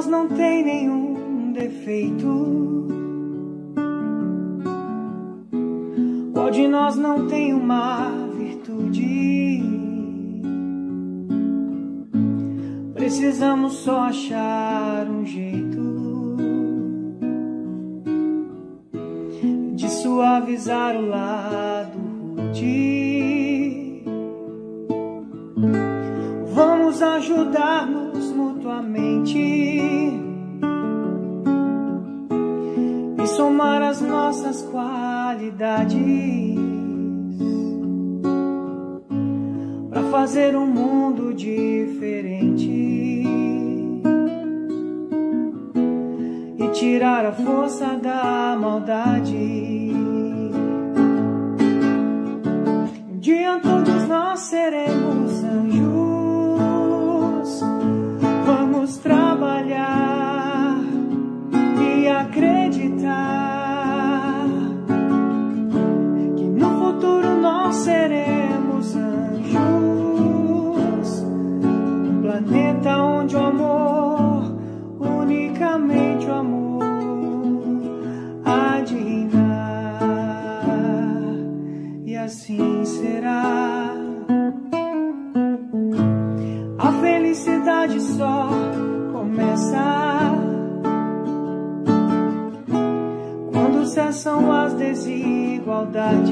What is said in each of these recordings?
não tem nenhum defeito? Qual de nós não tem uma virtude? Precisamos só achar um jeito de suavizar o lado rude. Vamos ajudar-nos mutuamente e somar as nossas qualidades para fazer um mundo diferente e tirar a força da maldade. Um dia todos nós seremos anjos. Vamos trabalhar e acreditar que no futuro nós seremos anjos. Um planeta onde o amor, unicamente o amor, há de reinar, e assim será. A felicidade só começa quando cessam as desigualdades,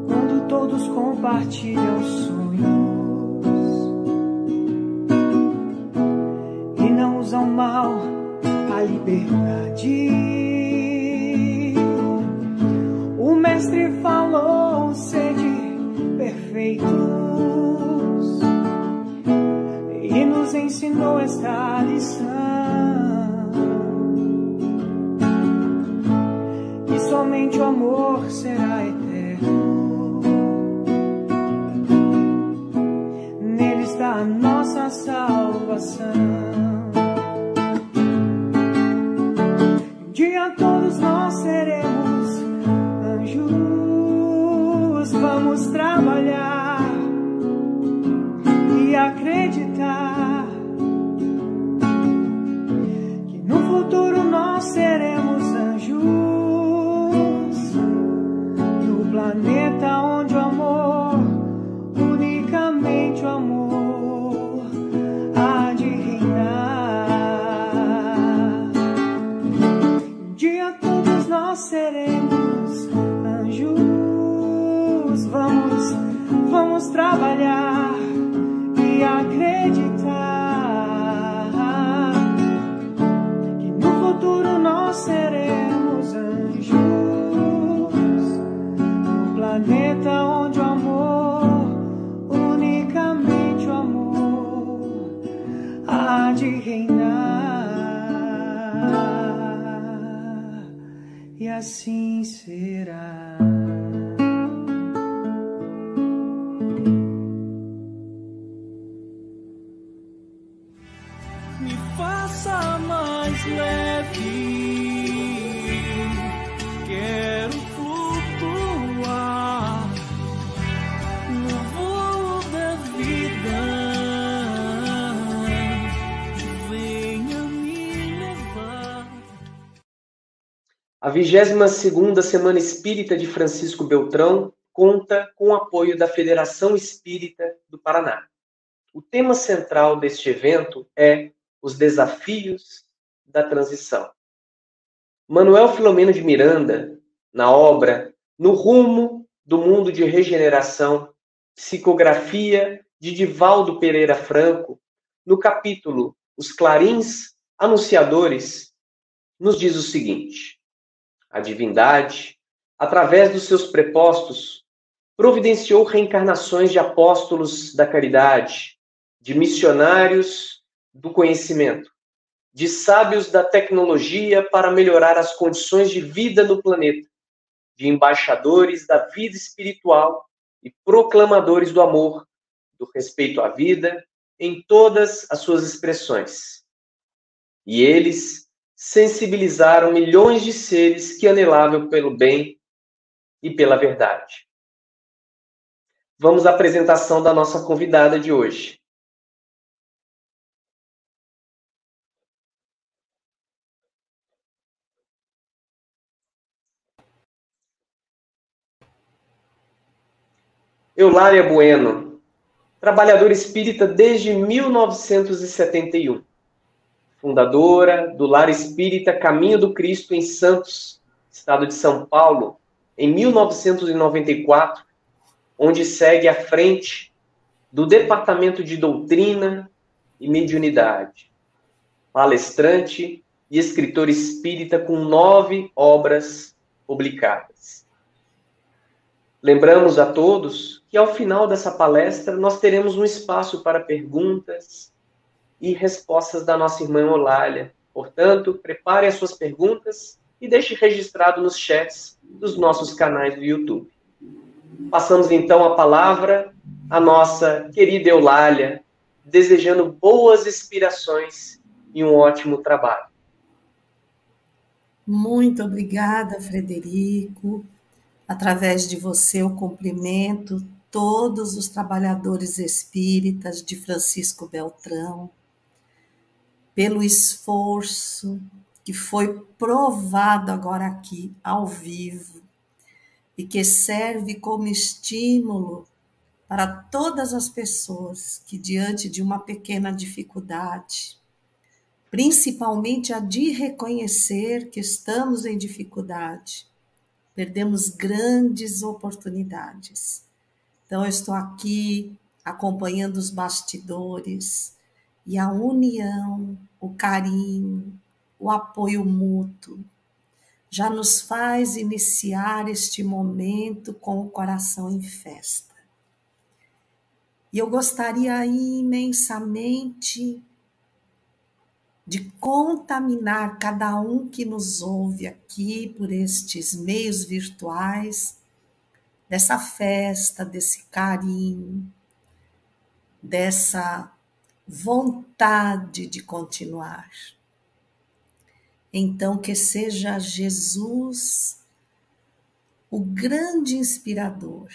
quando todos compartilham sonhos e não usam mal a liberdade. O mestre falou: sede perfeitos, e nos ensinou esta lição, que somente o amor será eterno. Nele está a nossa salvação. Um dia todos nós seremos anjos. Vamos trabalhar e acreditar que no futuro nós seremos anjos, no planeta onde o amor, unicamente o amor, há de reinar. Um dia todos nós seremos anjos. Vamos trabalhar e acreditar que no futuro nós seremos anjos, no planeta onde o amor, unicamente o amor, há de reinar, e assim será. Me faça mais leve, quero flutuar no voo da vida, venha me levar. A 22ª Semana Espírita de Francisco Beltrão conta com o apoio da Federação Espírita do Paraná. O tema central deste evento é os desafios da transição. Manuel Filomeno de Miranda, na obra No Rumo do Mundo de Regeneração, psicografia de Divaldo Pereira Franco, no capítulo Os Clarins Anunciadores, nos diz o seguinte: a divindade, através dos seus prepostos, providenciou reencarnações de apóstolos da caridade, de missionários do conhecimento, de sábios da tecnologia para melhorar as condições de vida no planeta, de embaixadores da vida espiritual e proclamadores do amor, do respeito à vida, em todas as suas expressões. E eles sensibilizaram milhões de seres que anelavam pelo bem e pela verdade. Vamos à apresentação da nossa convidada de hoje. Eulália Bueno, trabalhadora espírita desde 1971, fundadora do Lar Espírita Caminho do Cristo em Santos, estado de São Paulo, em 1994, onde segue à frente do Departamento de Doutrina e Mediunidade, palestrante e escritor espírita com 9 obras publicadas. Lembramos a todos que ao final dessa palestra nós teremos um espaço para perguntas e respostas da nossa irmã Eulália. Portanto, prepare as suas perguntas e deixe registrado nos chats dos nossos canais do YouTube. Passamos então a palavra à nossa querida Eulália, desejando boas inspirações e um ótimo trabalho. Muito obrigada, Frederico. Através de você, eu cumprimento todos os trabalhadores espíritas de Francisco Beltrão, pelo esforço que foi provado agora aqui, ao vivo, e que serve como estímulo para todas as pessoas que, diante de uma pequena dificuldade, principalmente a de reconhecer que estamos em dificuldade, perdemos grandes oportunidades. Então, eu estou aqui acompanhando os bastidores e a união, o carinho, o apoio mútuo já nos faz iniciar este momento com o coração em festa. E eu gostaria imensamente de contaminar cada um que nos ouve aqui por estes meios virtuais, dessa festa, desse carinho, dessa vontade de continuar. Então, que seja Jesus o grande inspirador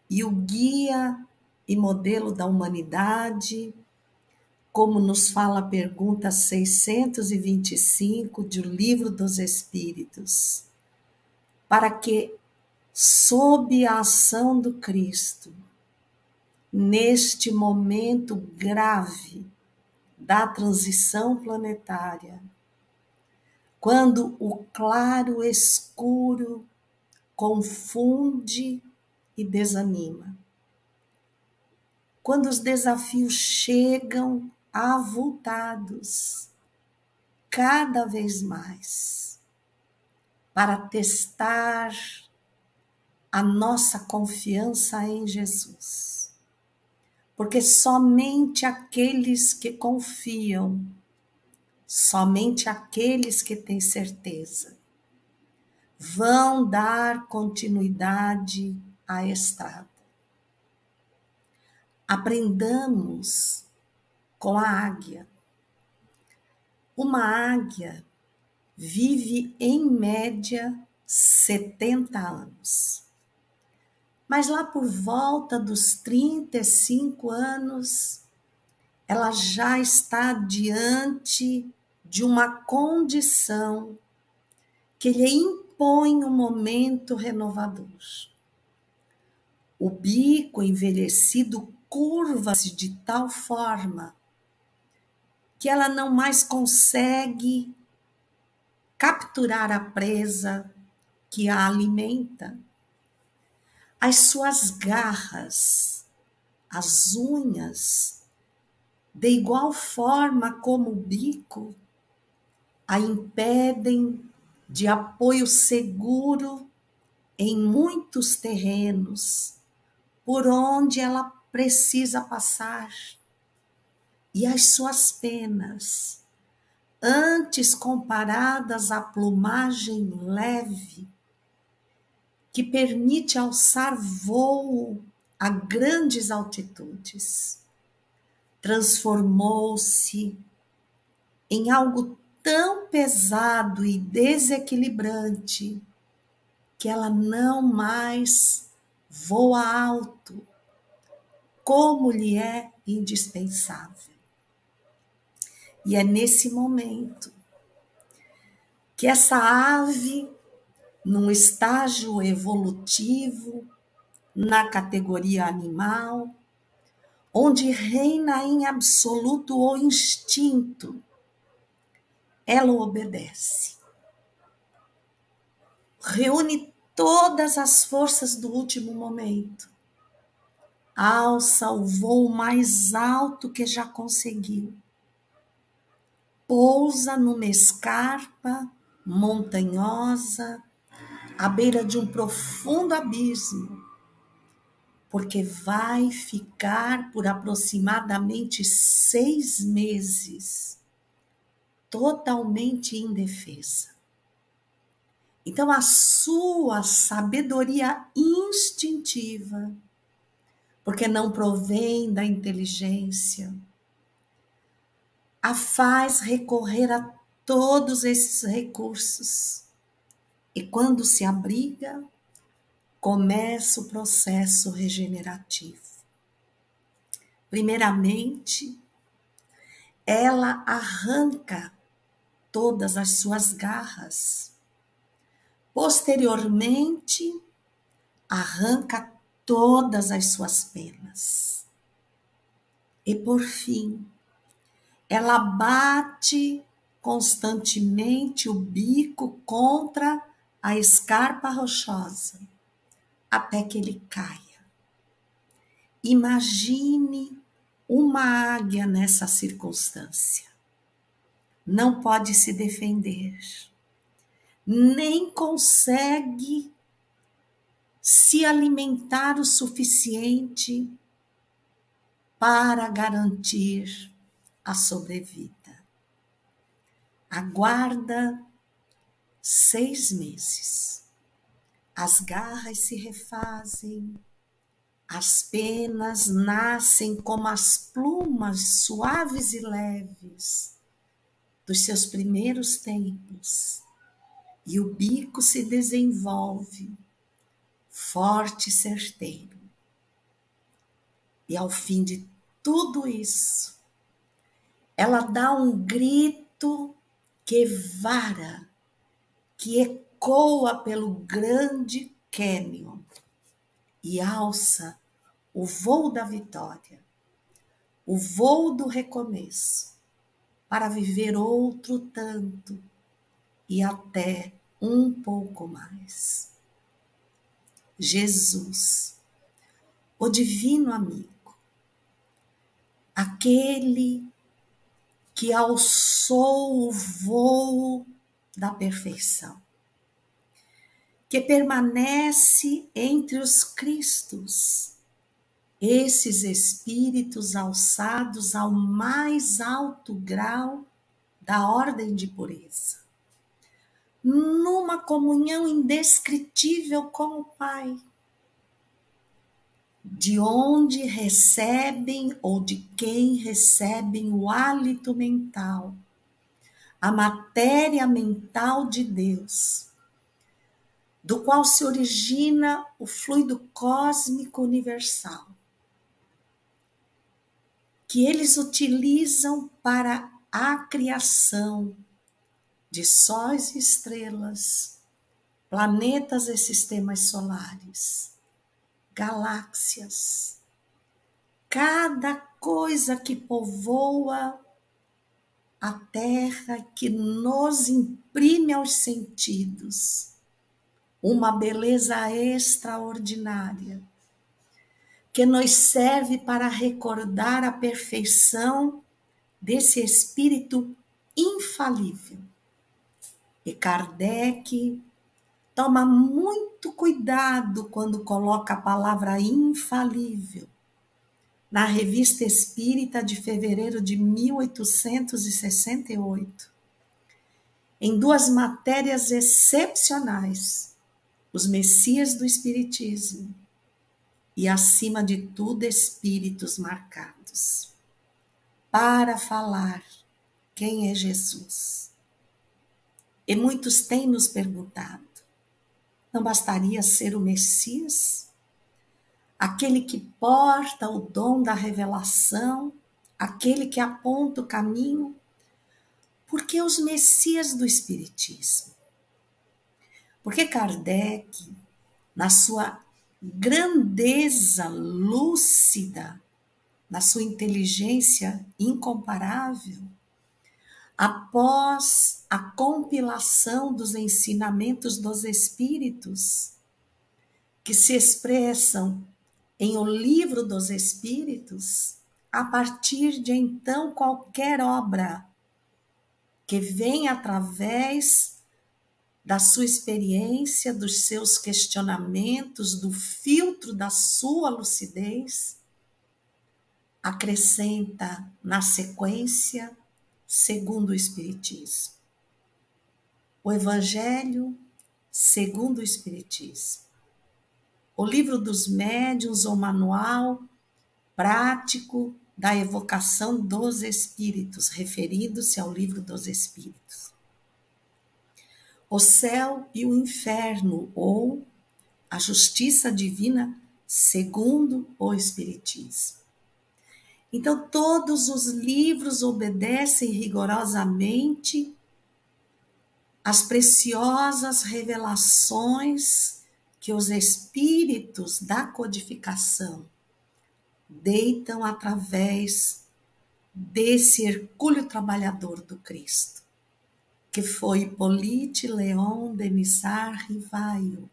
e o guia e modelo da humanidade, como nos fala a pergunta 625 do Livro dos Espíritos, para que, sob a ação do Cristo, neste momento grave da transição planetária, quando o claro escuro confunde e desanima, quando os desafios chegam avultados cada vez mais para testar a nossa confiança em Jesus. Porque somente aqueles que confiam, somente aqueles que têm certeza, vão dar continuidade à estrada. Aprendamos com a águia. Uma águia vive, em média, 70 anos. Mas lá por volta dos 35 anos, ela já está diante de uma condição que lhe impõe um momento renovador. O bico envelhecido curva-se de tal forma que ela não mais consegue capturar a presa que a alimenta. As suas garras, as unhas, de igual forma como o bico, a impedem de apoio seguro em muitos terrenos por onde ela precisa passar. E as suas penas, antes comparadas à plumagem leve, que permite alçar voo a grandes altitudes, transformou-se em algo tão pesado e desequilibrante que ela não mais voa alto, como lhe é indispensável. E é nesse momento que essa ave, num estágio evolutivo, na categoria animal, onde reina em absoluto o instinto, ela obedece. Reúne todas as forças do último momento. Alça o voo mais alto que já conseguiu. Pousa numa escarpa montanhosa, à beira de um profundo abismo, porque vai ficar por aproximadamente 6 meses totalmente indefesa. Então, a sua sabedoria instintiva, porque não provém da inteligência, a faz recorrer a todos esses recursos. E quando se abriga, começa o processo regenerativo. Primeiramente, ela arranca todas as suas garras. Posteriormente, arranca todas as suas penas. E por fim, ela bate constantemente o bico contra a escarpa rochosa, até que ele caia. Imagine uma águia nessa circunstância. Não pode se defender, nem consegue se alimentar o suficiente para garantir a sobrevida. Aguarda 6 meses. As garras se refazem, as penas nascem como as plumas suaves e leves dos seus primeiros tempos, e o bico se desenvolve, forte e certeiro. E ao fim de tudo isso, ela dá um grito que vara, que ecoa pelo grande cânion e alça o voo da vitória, o voo do recomeço, para viver outro tanto e até um pouco mais. Jesus, o divino amigo, aquele que alçou o voo da perfeição, que permanece entre os Cristos, esses espíritos alçados ao mais alto grau da ordem de pureza, numa comunhão indescritível com o Pai, de onde recebem ou de quem recebem o hálito mental, a matéria mental de Deus, do qual se origina o fluido cósmico universal, que eles utilizam para a criação de sóis e estrelas, planetas e sistemas solares, galáxias, cada coisa que povoa a Terra, que nos imprime aos sentidos uma beleza extraordinária, que nos serve para recordar a perfeição desse espírito infalível. E Kardec toma muito cuidado quando coloca a palavra infalível na Revista Espírita de fevereiro de 1868, em 2 matérias excepcionais, os Messias do Espiritismo e, acima de tudo, espíritos marcados, para falar quem é Jesus. E muitos têm nos perguntado, não bastaria ser o Messias? Aquele que porta o dom da revelação, aquele que aponta o caminho? Por que os Messias do Espiritismo? Porque Kardec, na sua grandeza lúcida, na sua inteligência incomparável, após a compilação dos ensinamentos dos Espíritos, que se expressam em O Livro dos Espíritos, a partir de então qualquer obra que venha através da sua experiência, dos seus questionamentos, do filtro da sua lucidez, acrescenta na sequência, segundo o Espiritismo. O Evangelho, segundo o Espiritismo. O Livro dos Médiuns, ou Manual Prático da Evocação dos Espíritos, referindo-se ao Livro dos Espíritos. O Céu e o Inferno, ou a Justiça Divina, segundo o Espiritismo. Então, todos os livros obedecem rigorosamente às preciosas revelações que os espíritos da codificação deitam através desse hercúleo trabalhador do Cristo, que foi Hippolyte Léon Denisard Rivaio,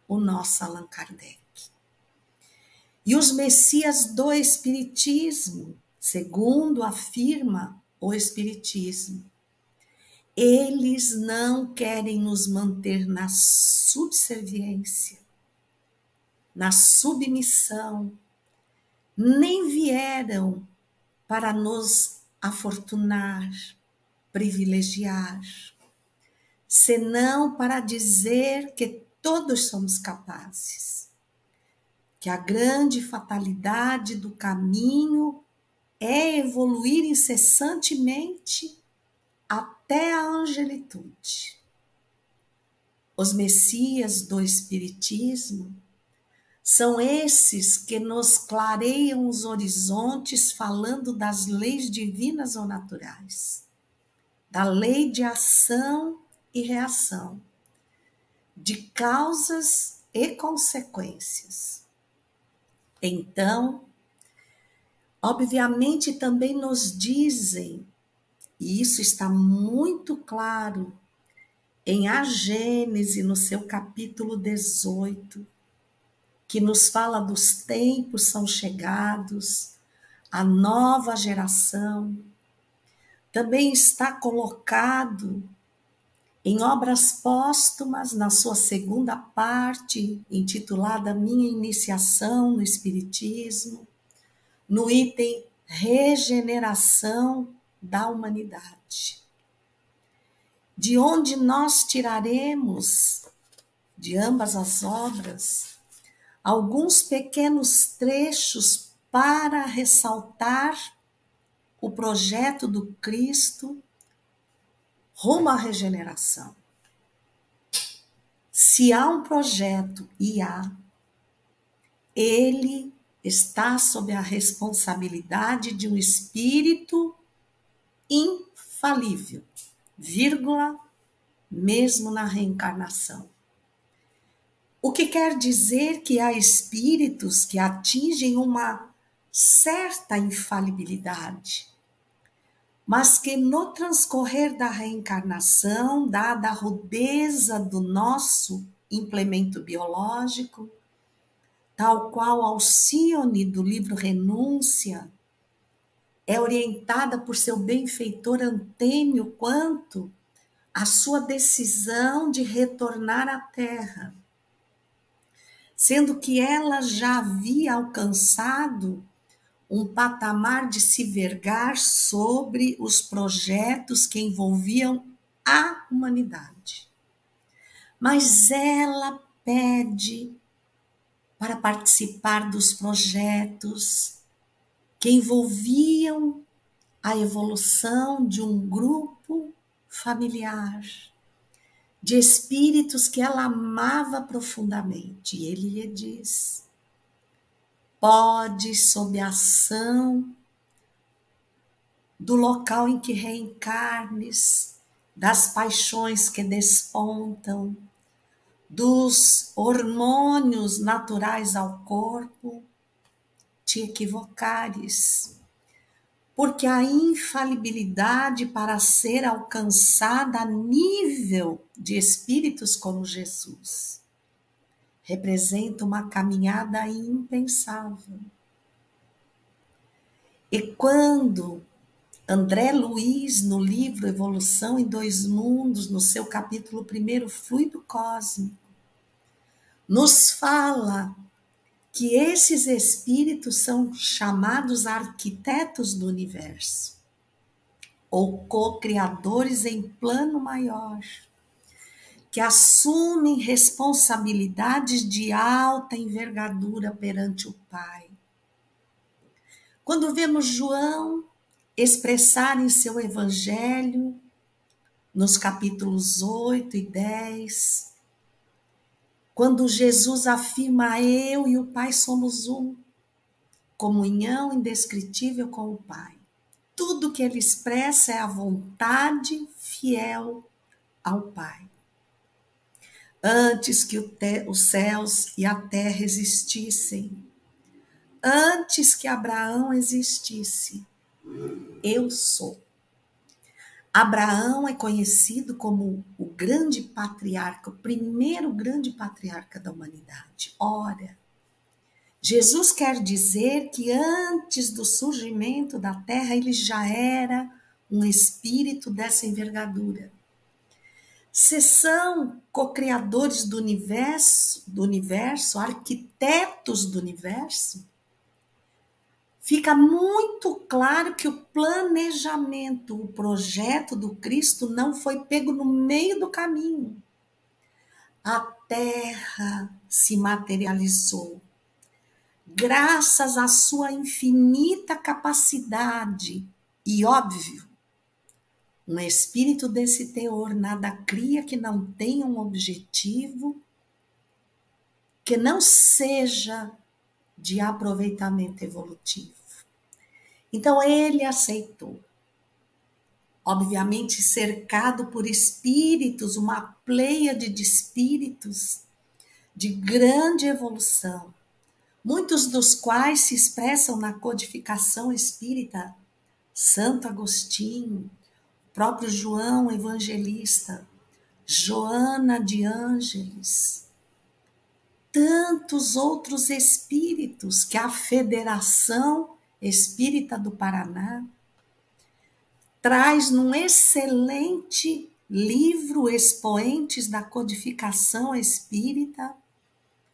o nosso Allan Kardec. E os Messias do Espiritismo, segundo afirma o Espiritismo, eles não querem nos manter na subserviência, na submissão, nem vieram para nos afortunar, privilegiar, senão para dizer que todos somos capazes, que a grande fatalidade do caminho é evoluir incessantemente até a angelitude. Os Messias do Espiritismo são esses que nos clareiam os horizontes falando das leis divinas ou naturais, da lei de ação e reação, de causas e consequências. Então, obviamente também nos dizem, e isso está muito claro em A Gênese, no seu capítulo 18, que nos fala dos tempos são chegados, a nova geração. Também está colocado em Obras Póstumas, na sua segunda parte, intitulada Minha Iniciação no Espiritismo, no item Regeneração da Humanidade. De onde nós tiraremos, de ambas as obras, alguns pequenos trechos para ressaltar o projeto do Cristo rumo à regeneração. Se há um projeto, e há, ele está sob a responsabilidade de um espírito infalível, vírgula, mesmo na reencarnação. O que quer dizer que há espíritos que atingem uma certa infalibilidade, mas que no transcorrer da reencarnação, dada a rudeza do nosso implemento biológico, tal qual Alcione do livro Renúncia, é orientada por seu benfeitor Antênio quanto à sua decisão de retornar à Terra, sendo que ela já havia alcançado um patamar de se vergar sobre os projetos que envolviam a humanidade. Mas ela pede para participar dos projetos que envolviam a evolução de um grupo familiar, de espíritos que ela amava profundamente. E ele lhe diz: pode, sob a ação do local em que reencarnes, das paixões que despontam, dos hormônios naturais ao corpo, te equivocares, porque a infalibilidade para ser alcançada a nível de espíritos como Jesus representa uma caminhada impensável. E quando André Luiz, no livro Evolução em Dois Mundos, no seu capítulo 1, Fluido Cósmico, nos fala que esses espíritos são chamados arquitetos do universo, ou co-criadores em plano maior, que assumem responsabilidades de alta envergadura perante o Pai. Quando vemos João expressar em seu evangelho, nos capítulos 8 e 10, quando Jesus afirma: eu e o Pai somos um, comunhão indescritível com o Pai. Tudo que ele expressa é a vontade fiel ao Pai. Antes que os céus e a terra existissem, antes que Abraão existisse, eu sou. Abraão é conhecido como o grande patriarca, o primeiro grande patriarca da humanidade. Ora, Jesus quer dizer que antes do surgimento da terra, ele já era um espírito dessa envergadura. Se são co-criadores do universo, arquitetos do universo, fica muito claro que o planejamento, o projeto do Cristo não foi pego no meio do caminho. A terra se materializou. Graças à sua infinita capacidade. E óbvio, um espírito desse teor nada cria que não tenha um objetivo, que não seja de aproveitamento evolutivo. Então ele aceitou. Obviamente cercado por espíritos, uma pleiade de espíritos de grande evolução, muitos dos quais se expressam na codificação espírita, Santo Agostinho, próprio João Evangelista, Joana de Ângeles, tantos outros espíritos que a Federação Espírita do Paraná traz num excelente livro Expoentes da Codificação Espírita,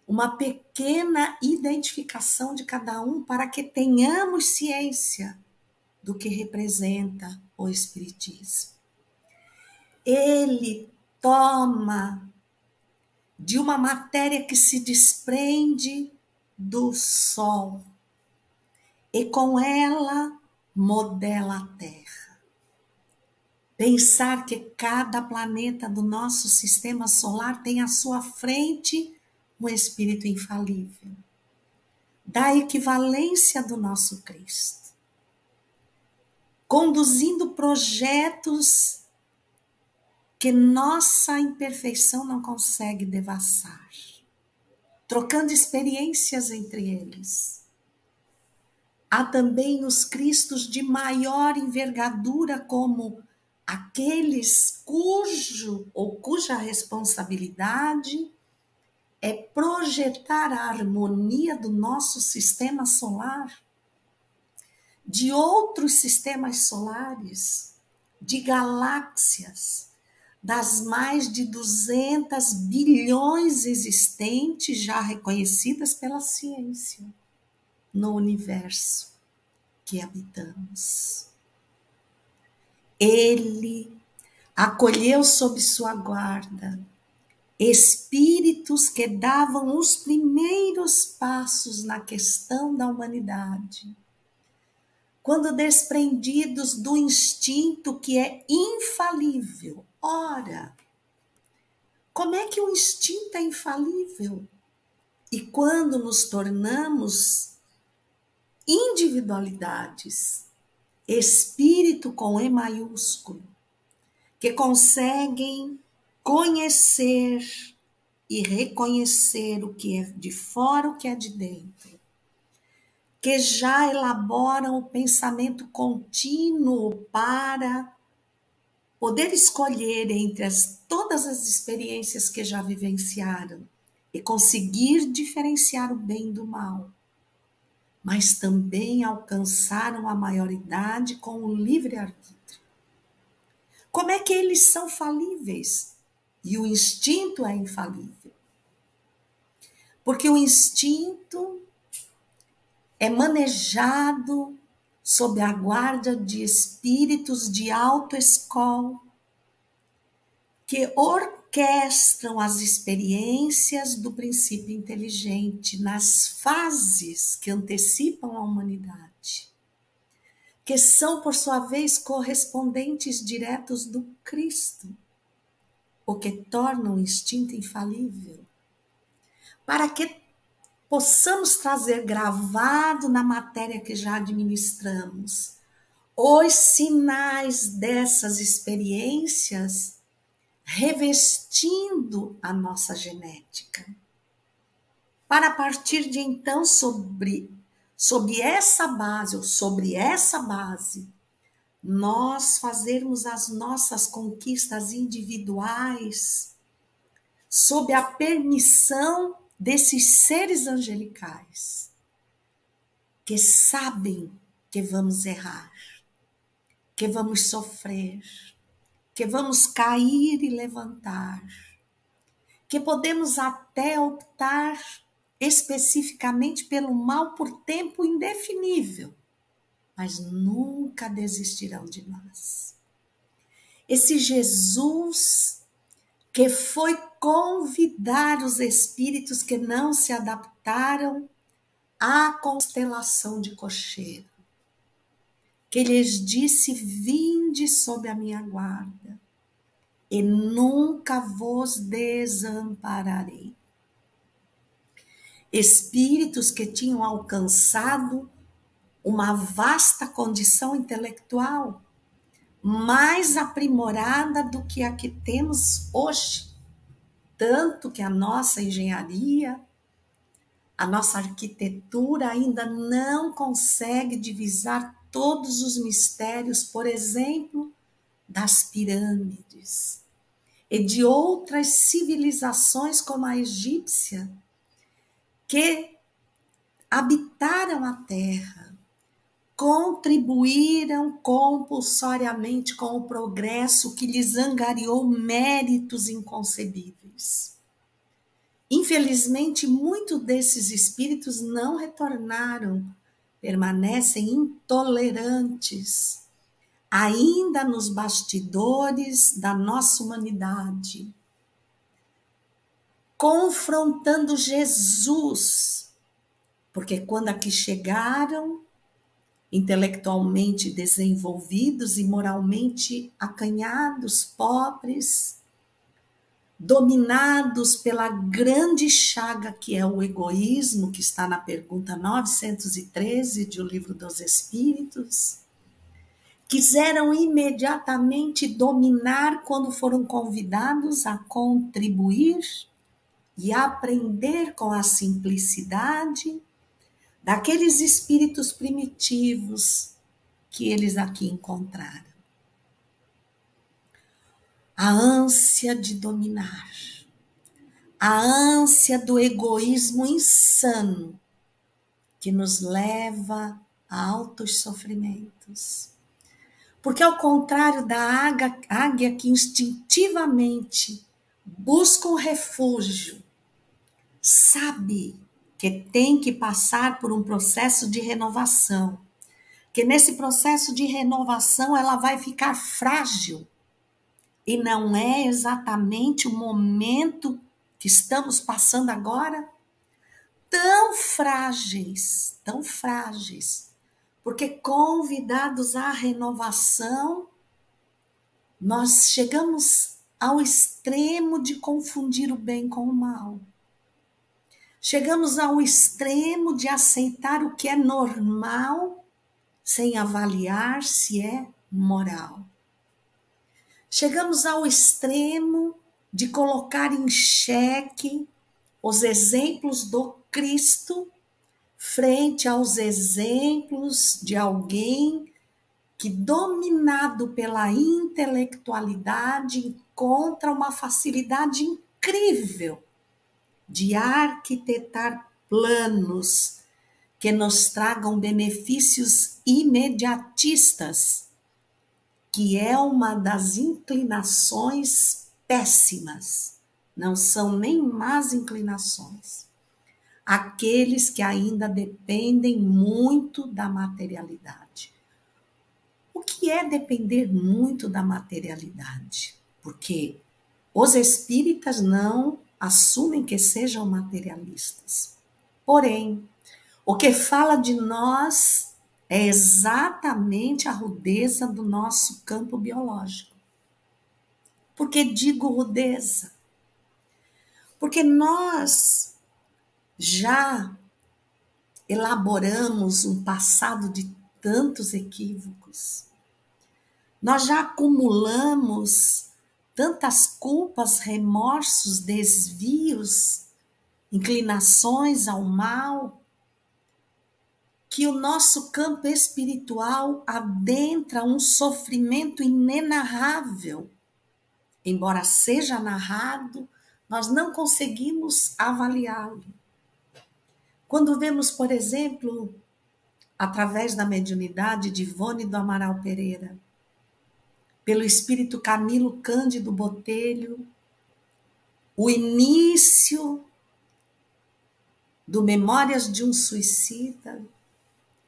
uma pequena identificação de cada um para que tenhamos ciência do que representa o Espiritismo. Ele toma de uma matéria que se desprende do Sol e com ela modela a Terra. Pensar que cada planeta do nosso sistema solar tem à sua frente um espírito infalível, da equivalência do nosso Cristo, conduzindo projetos que nossa imperfeição não consegue devassar, trocando experiências entre eles. Há também os Cristos de maior envergadura, como aqueles cuja responsabilidade é projetar a harmonia do nosso sistema solar, de outros sistemas solares, de galáxias, das mais de 200 bilhões existentes já reconhecidas pela ciência no universo que habitamos. Ele acolheu sob sua guarda espíritos que davam os primeiros passos na questão da humanidade, quando desprendidos do instinto que é infalível. Ora, como é que o instinto é infalível? E quando nos tornamos individualidades, espírito com E maiúsculo, que conseguem conhecer e reconhecer o que é de fora, o que é de dentro, que já elaboram o pensamento contínuo para poder escolher entre todas as experiências que já vivenciaram e conseguir diferenciar o bem do mal, mas também alcançaram a maioridade com o livre-arbítrio. Como é que eles são falíveis? E o instinto é infalível. Porque o instinto é manejado sob a guarda de espíritos de autoescola que orquestram as experiências do princípio inteligente nas fases que antecipam a humanidade, que são, por sua vez, correspondentes diretos do Cristo, o que torna o instinto infalível, para que possamos trazer gravado na matéria que já administramos os sinais dessas experiências, revestindo a nossa genética. Para a partir de então, sobre essa base, ou sobre essa base, nós fazermos as nossas conquistas individuais, sob a permissão desses seres angelicais, que sabem que vamos errar, que vamos sofrer, que vamos cair e levantar, que podemos até optar especificamente pelo mal por tempo indefinível, mas nunca desistirão de nós. Esse Jesus que foi convidar os espíritos que não se adaptaram à constelação de cocheiro, que lhes disse: vinde sob a minha guarda, e nunca vos desampararei. Espíritos que tinham alcançado uma vasta condição intelectual, mais aprimorada do que a que temos hoje. Tanto que a nossa engenharia, a nossa arquitetura ainda não consegue divisar todos os mistérios, por exemplo, das pirâmides e de outras civilizações como a egípcia, que habitaram a Terra, contribuíram compulsoriamente com o progresso que lhes angariou méritos inconcebíveis. Infelizmente, muitos desses espíritos não retornaram, permanecem intolerantes, ainda nos bastidores da nossa humanidade, confrontando Jesus, porque quando aqui chegaram, intelectualmente desenvolvidos e moralmente acanhados, pobres, dominados pela grande chaga que é o egoísmo, que está na pergunta 913 do Livro dos Espíritos, quiseram imediatamente dominar quando foram convidados a contribuir e aprender com a simplicidade daqueles espíritos primitivos que eles aqui encontraram. A ânsia de dominar, a ânsia do egoísmo insano que nos leva a altos sofrimentos. Porque ao contrário da águia que instintivamente busca um refúgio, sabe que tem que passar por um processo de renovação, que nesse processo de renovação ela vai ficar frágil, e não é exatamente o momento que estamos passando agora, tão frágeis, porque convidados à renovação, nós chegamos ao extremo de confundir o bem com o mal. Chegamos ao extremo de aceitar o que é normal sem avaliar se é moral. Chegamos ao extremo de colocar em xeque os exemplos do Cristo frente aos exemplos de alguém que, dominado pela intelectualidade, encontra uma facilidade incrível de arquitetar planos que nos tragam benefícios imediatistas, que é uma das inclinações péssimas. Não são nem más inclinações. Aqueles que ainda dependem muito da materialidade. O que é depender muito da materialidade? Porque os espíritas não assumem que sejam materialistas. Porém, o que fala de nós é exatamente a rudeza do nosso campo biológico. Por que digo rudeza? Porque nós já elaboramos um passado de tantos equívocos. Nós já acumulamos tantas culpas, remorsos, desvios, inclinações ao mal, que o nosso campo espiritual adentra um sofrimento inenarrável. Embora seja narrado, nós não conseguimos avaliá-lo. Quando vemos, por exemplo, através da mediunidade de Ivone do Amaral Pereira, pelo espírito Camilo Cândido Botelho, o início do Memórias de um Suicida,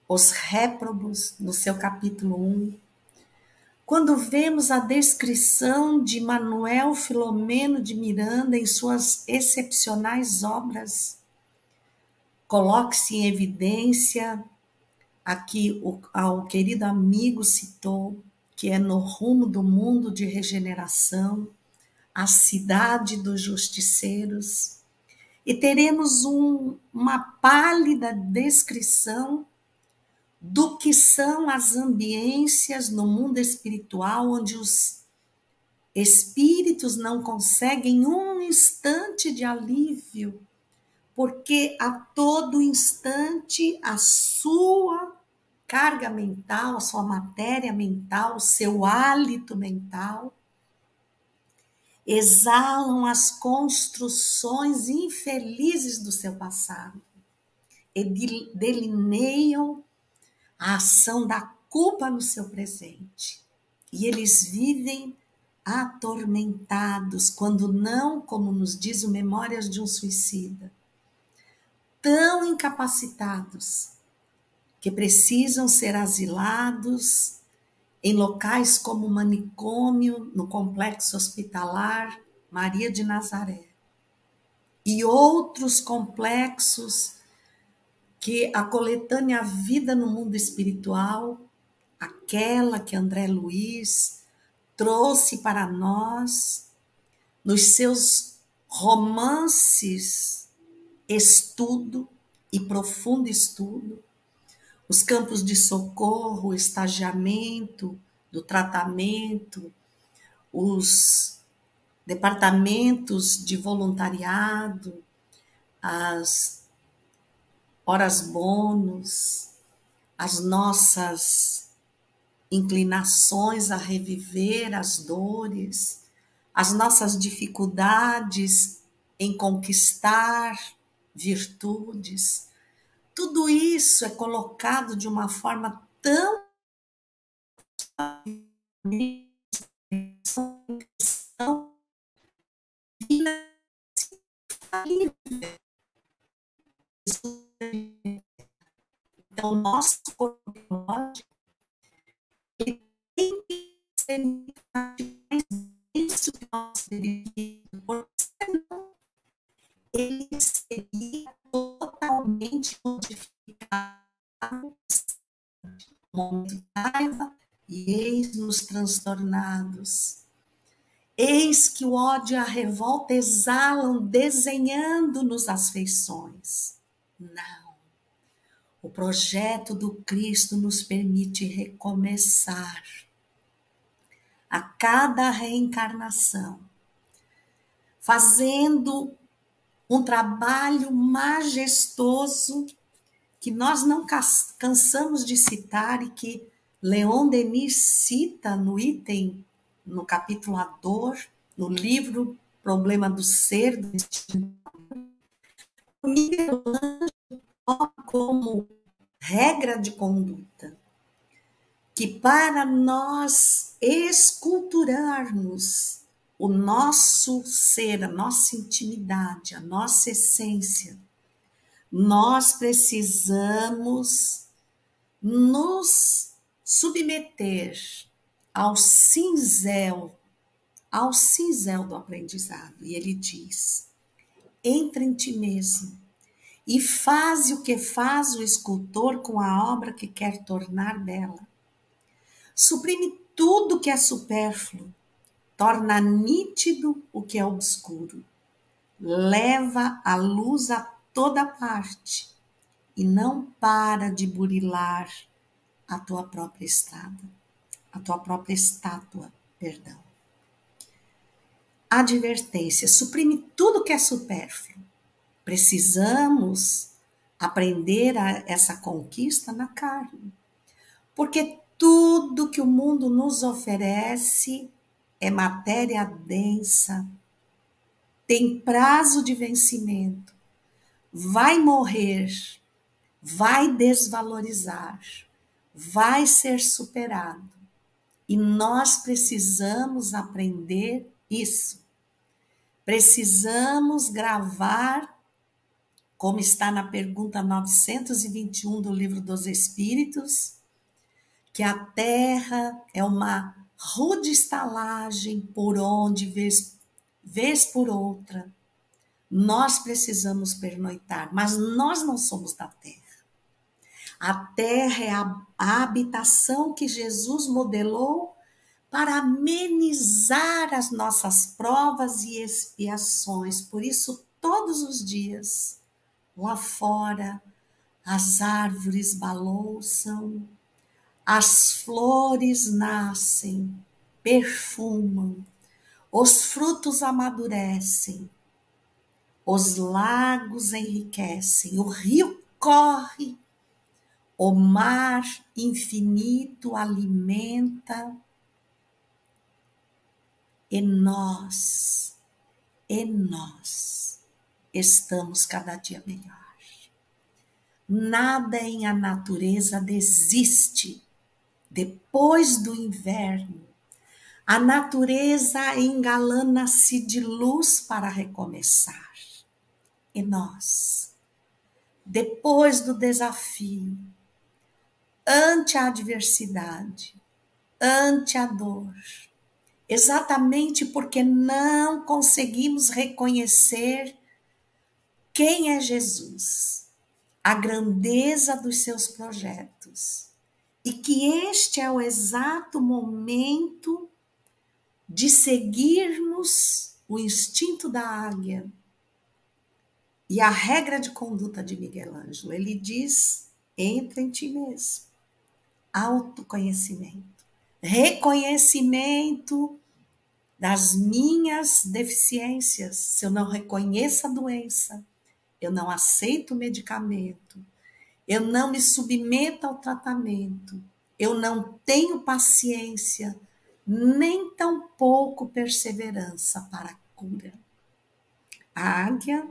os réprobos, no seu capítulo 1, quando vemos a descrição de Manuel Filomeno de Miranda em suas excepcionais obras, coloque-se em evidência, aqui o querido amigo citou, que é No Rumo do Mundo de Regeneração, a cidade dos justiceiros, e teremos uma pálida descrição do que são as ambiências no mundo espiritual, onde os espíritos não conseguem um instante de alívio, porque a todo instante a sua carga mental, a sua matéria mental, o seu hálito mental, exalam as construções infelizes do seu passado e delineiam a ação da culpa no seu presente. E eles vivem atormentados, quando não, como nos diz o Memórias de um Suicida, tão incapacitados que precisam ser asilados em locais como o manicômio, no complexo hospitalar Maria de Nazaré, e outros complexos que a coletânea Vida no Mundo Espiritual, aquela que André Luiz trouxe para nós nos seus romances, estudo e profundo estudo, os campos de socorro, o estagiamento, do tratamento, os departamentos de voluntariado, as horas bônus, as nossas inclinações a reviver as dores, as nossas dificuldades em conquistar virtudes. Tudo isso é colocado de uma forma tão então, nosso corpo biológico tem que ser mais isso que nós deveríamos, porque senão ele seria totalmente modificado, momento de raiva, e eis-nos transtornados. Eis que o ódio e a revolta exalam, desenhando-nos as feições. Não. O projeto do Cristo nos permite recomeçar a cada reencarnação, fazendo um trabalho majestoso que nós não cansamos de citar e que Leon Denis cita no item, no capítulo A Dor, no livro Problema do Ser, do Destino. Miguel Ângelo toma como regra de conduta que para nós esculturarmos o nosso ser, a nossa intimidade, a nossa essência, nós precisamos nos submeter ao cinzel do aprendizado. E ele diz: entra em ti mesmo e faze o que faz o escultor com a obra que quer tornar bela. Suprime tudo que é supérfluo, torna nítido o que é obscuro, leva a luz a toda parte e não para de burilar a tua própria estátua, perdão. Advertência: suprime tudo que é supérfluo. Precisamos aprender essa conquista na carne, porque tudo que o mundo nos oferece é matéria densa, tem prazo de vencimento, vai morrer, vai desvalorizar, vai ser superado. E nós precisamos aprender isso. Precisamos gravar, como está na pergunta 921 do Livro dos Espíritos, que a Terra é uma rude estalagem por onde, vez por outra, nós precisamos pernoitar, mas nós não somos da Terra. A Terra é a habitação que Jesus modelou para amenizar as nossas provas e expiações. Por isso, todos os dias, lá fora, as árvores balouçam, as flores nascem, perfumam, os frutos amadurecem, os lagos enriquecem, o rio corre, o mar infinito alimenta, e nós estamos cada dia melhor. Nada em a natureza desiste depois do inverno. A natureza engalana-se de luz para recomeçar. E nós, depois do desafio, ante a adversidade, ante a dor, exatamente porque não conseguimos reconhecer quem é Jesus, a grandeza dos seus projetos, e que este é o exato momento de seguirmos o instinto da águia e a regra de conduta de Miguel Ângelo. Ele diz: entra em ti mesmo. Autoconhecimento, reconhecimento das minhas deficiências. Se eu não reconheço a doença, eu não aceito o medicamento, eu não me submeto ao tratamento, eu não tenho paciência, nem tampouco perseverança para a cura. A águia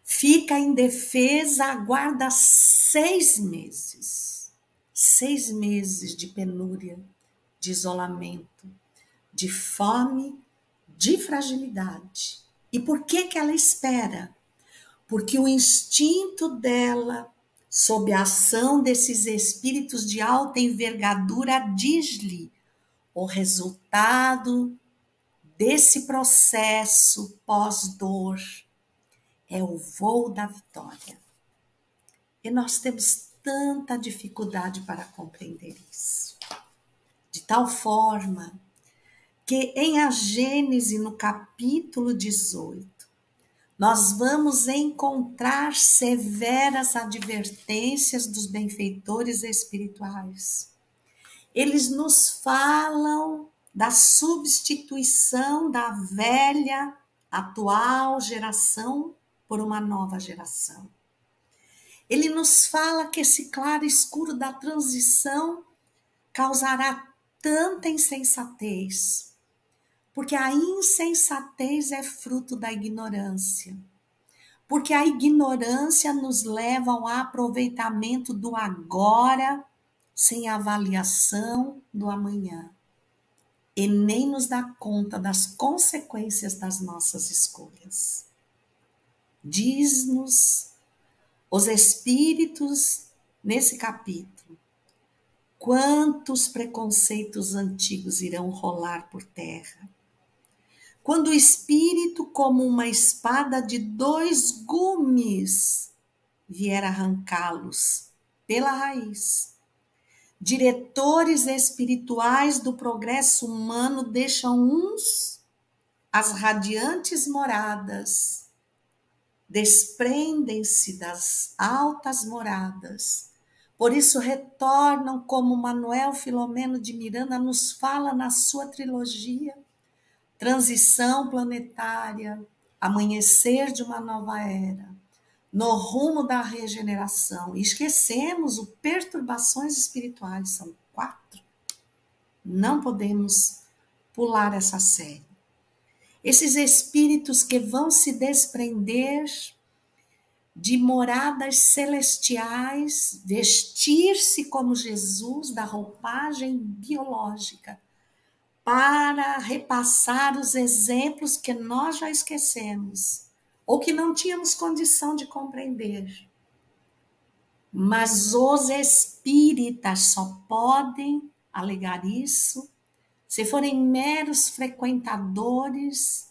fica indefesa, aguarda 6 meses. 6 meses de penúria, de isolamento, de fome, de fragilidade. E por que ela espera? Porque o instinto dela, sob a ação desses espíritos de alta envergadura, diz-lhe o resultado desse processo pós-dor é o voo da vitória. E nós temos tanta dificuldade para compreender isso. De tal forma que em a Gênese, no capítulo 18, nós vamos encontrar severas advertências dos benfeitores espirituais. Eles nos falam da substituição da velha atual geração por uma nova geração. Ele nos fala que esse claro escuro da transição causará tanta insensatez, porque a insensatez é fruto da ignorância. Porque a ignorância nos leva ao aproveitamento do agora, sem avaliação do amanhã. E nem nos dá conta das consequências das nossas escolhas. Diz-nos os Espíritos nesse capítulo, quantos preconceitos antigos irão rolar por terra. Quando o Espírito, como uma espada de 2 gumes, vier arrancá-los pela raiz. Diretores espirituais do progresso humano deixam uns as radiantes moradas, desprendem-se das altas moradas. Por isso retornam, como Manuel Filomeno de Miranda nos fala na sua trilogia, Transição Planetária, Amanhecer de uma Nova Era, no rumo da regeneração. E esquecemos o Perturbações Espirituais, são 4. Não podemos pular essa série. Esses espíritos que vão se desprender de moradas celestiais, vestir-se como Jesus, da roupagem biológica, para repassar os exemplos que nós já esquecemos, ou que não tínhamos condição de compreender. Mas os espíritas só podem alegar isso se forem meros frequentadores,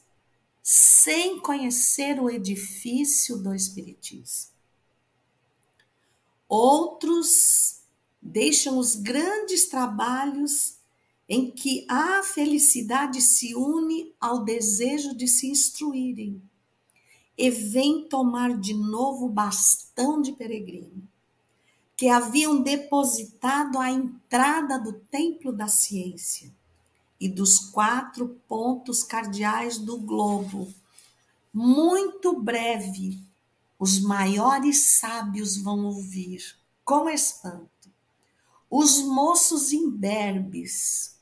sem conhecer o edifício do Espiritismo. Outros deixam os grandes trabalhos em que a felicidade se une ao desejo de se instruírem e vêm tomar de novo o bastão de peregrino, que haviam depositado à entrada do templo da ciência e dos 4 pontos cardeais do globo. Muito breve, os maiores sábios vão ouvir, com espanto, os moços imberbes,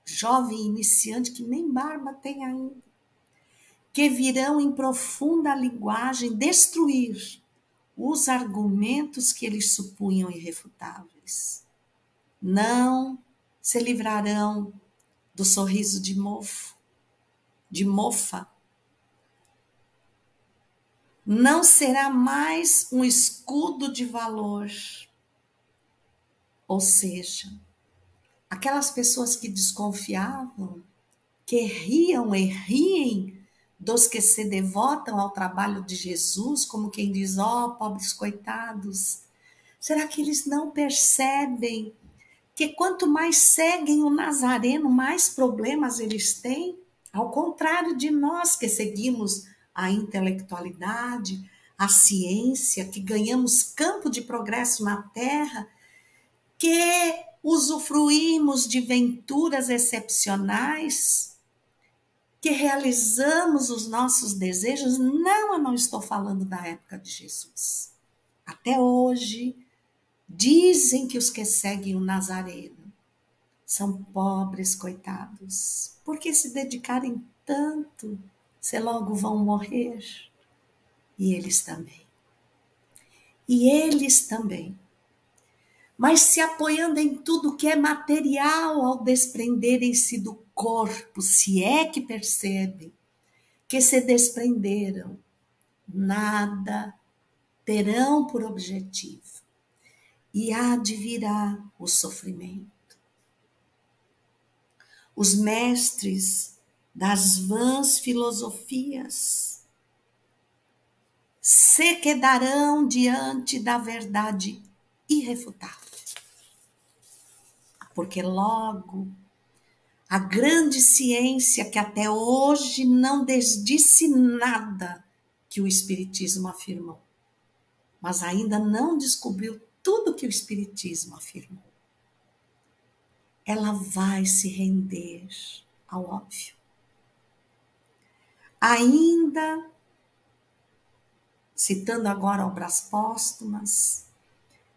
jovem iniciante que nem barba tem ainda, que virão em profunda linguagem destruir os argumentos que eles supunham irrefutáveis. Não se livrarão do sorriso de mofa. Não será mais um escudo de valor. Ou seja, aquelas pessoas que desconfiavam, que riam e riem dos que se devotam ao trabalho de Jesus, como quem diz, ó, pobres coitados. Será que eles não percebem que quanto mais seguem o Nazareno, mais problemas eles têm? Ao contrário de nós que seguimos a intelectualidade, a ciência, que ganhamos campo de progresso na Terra, que usufruímos de venturas excepcionais, que realizamos os nossos desejos. Não, eu não estou falando da época de Jesus. Até hoje, dizem que os que seguem o Nazareno são pobres coitados. Por que se dedicarem tanto, se logo vão morrer? E eles também. E eles também. Mas se apoiando em tudo que é material ao desprenderem-se do corpo, se é que percebem que se desprenderam, nada terão por objetivo. E há de virá o sofrimento. Os mestres das vãs filosofias se quedarão diante da verdade irrefutável. Porque logo a grande ciência que até hoje não desdisse nada que o Espiritismo afirmou, mas ainda não descobriu tudo que o Espiritismo afirmou, ela vai se render ao óbvio. Ainda, citando agora obras póstumas,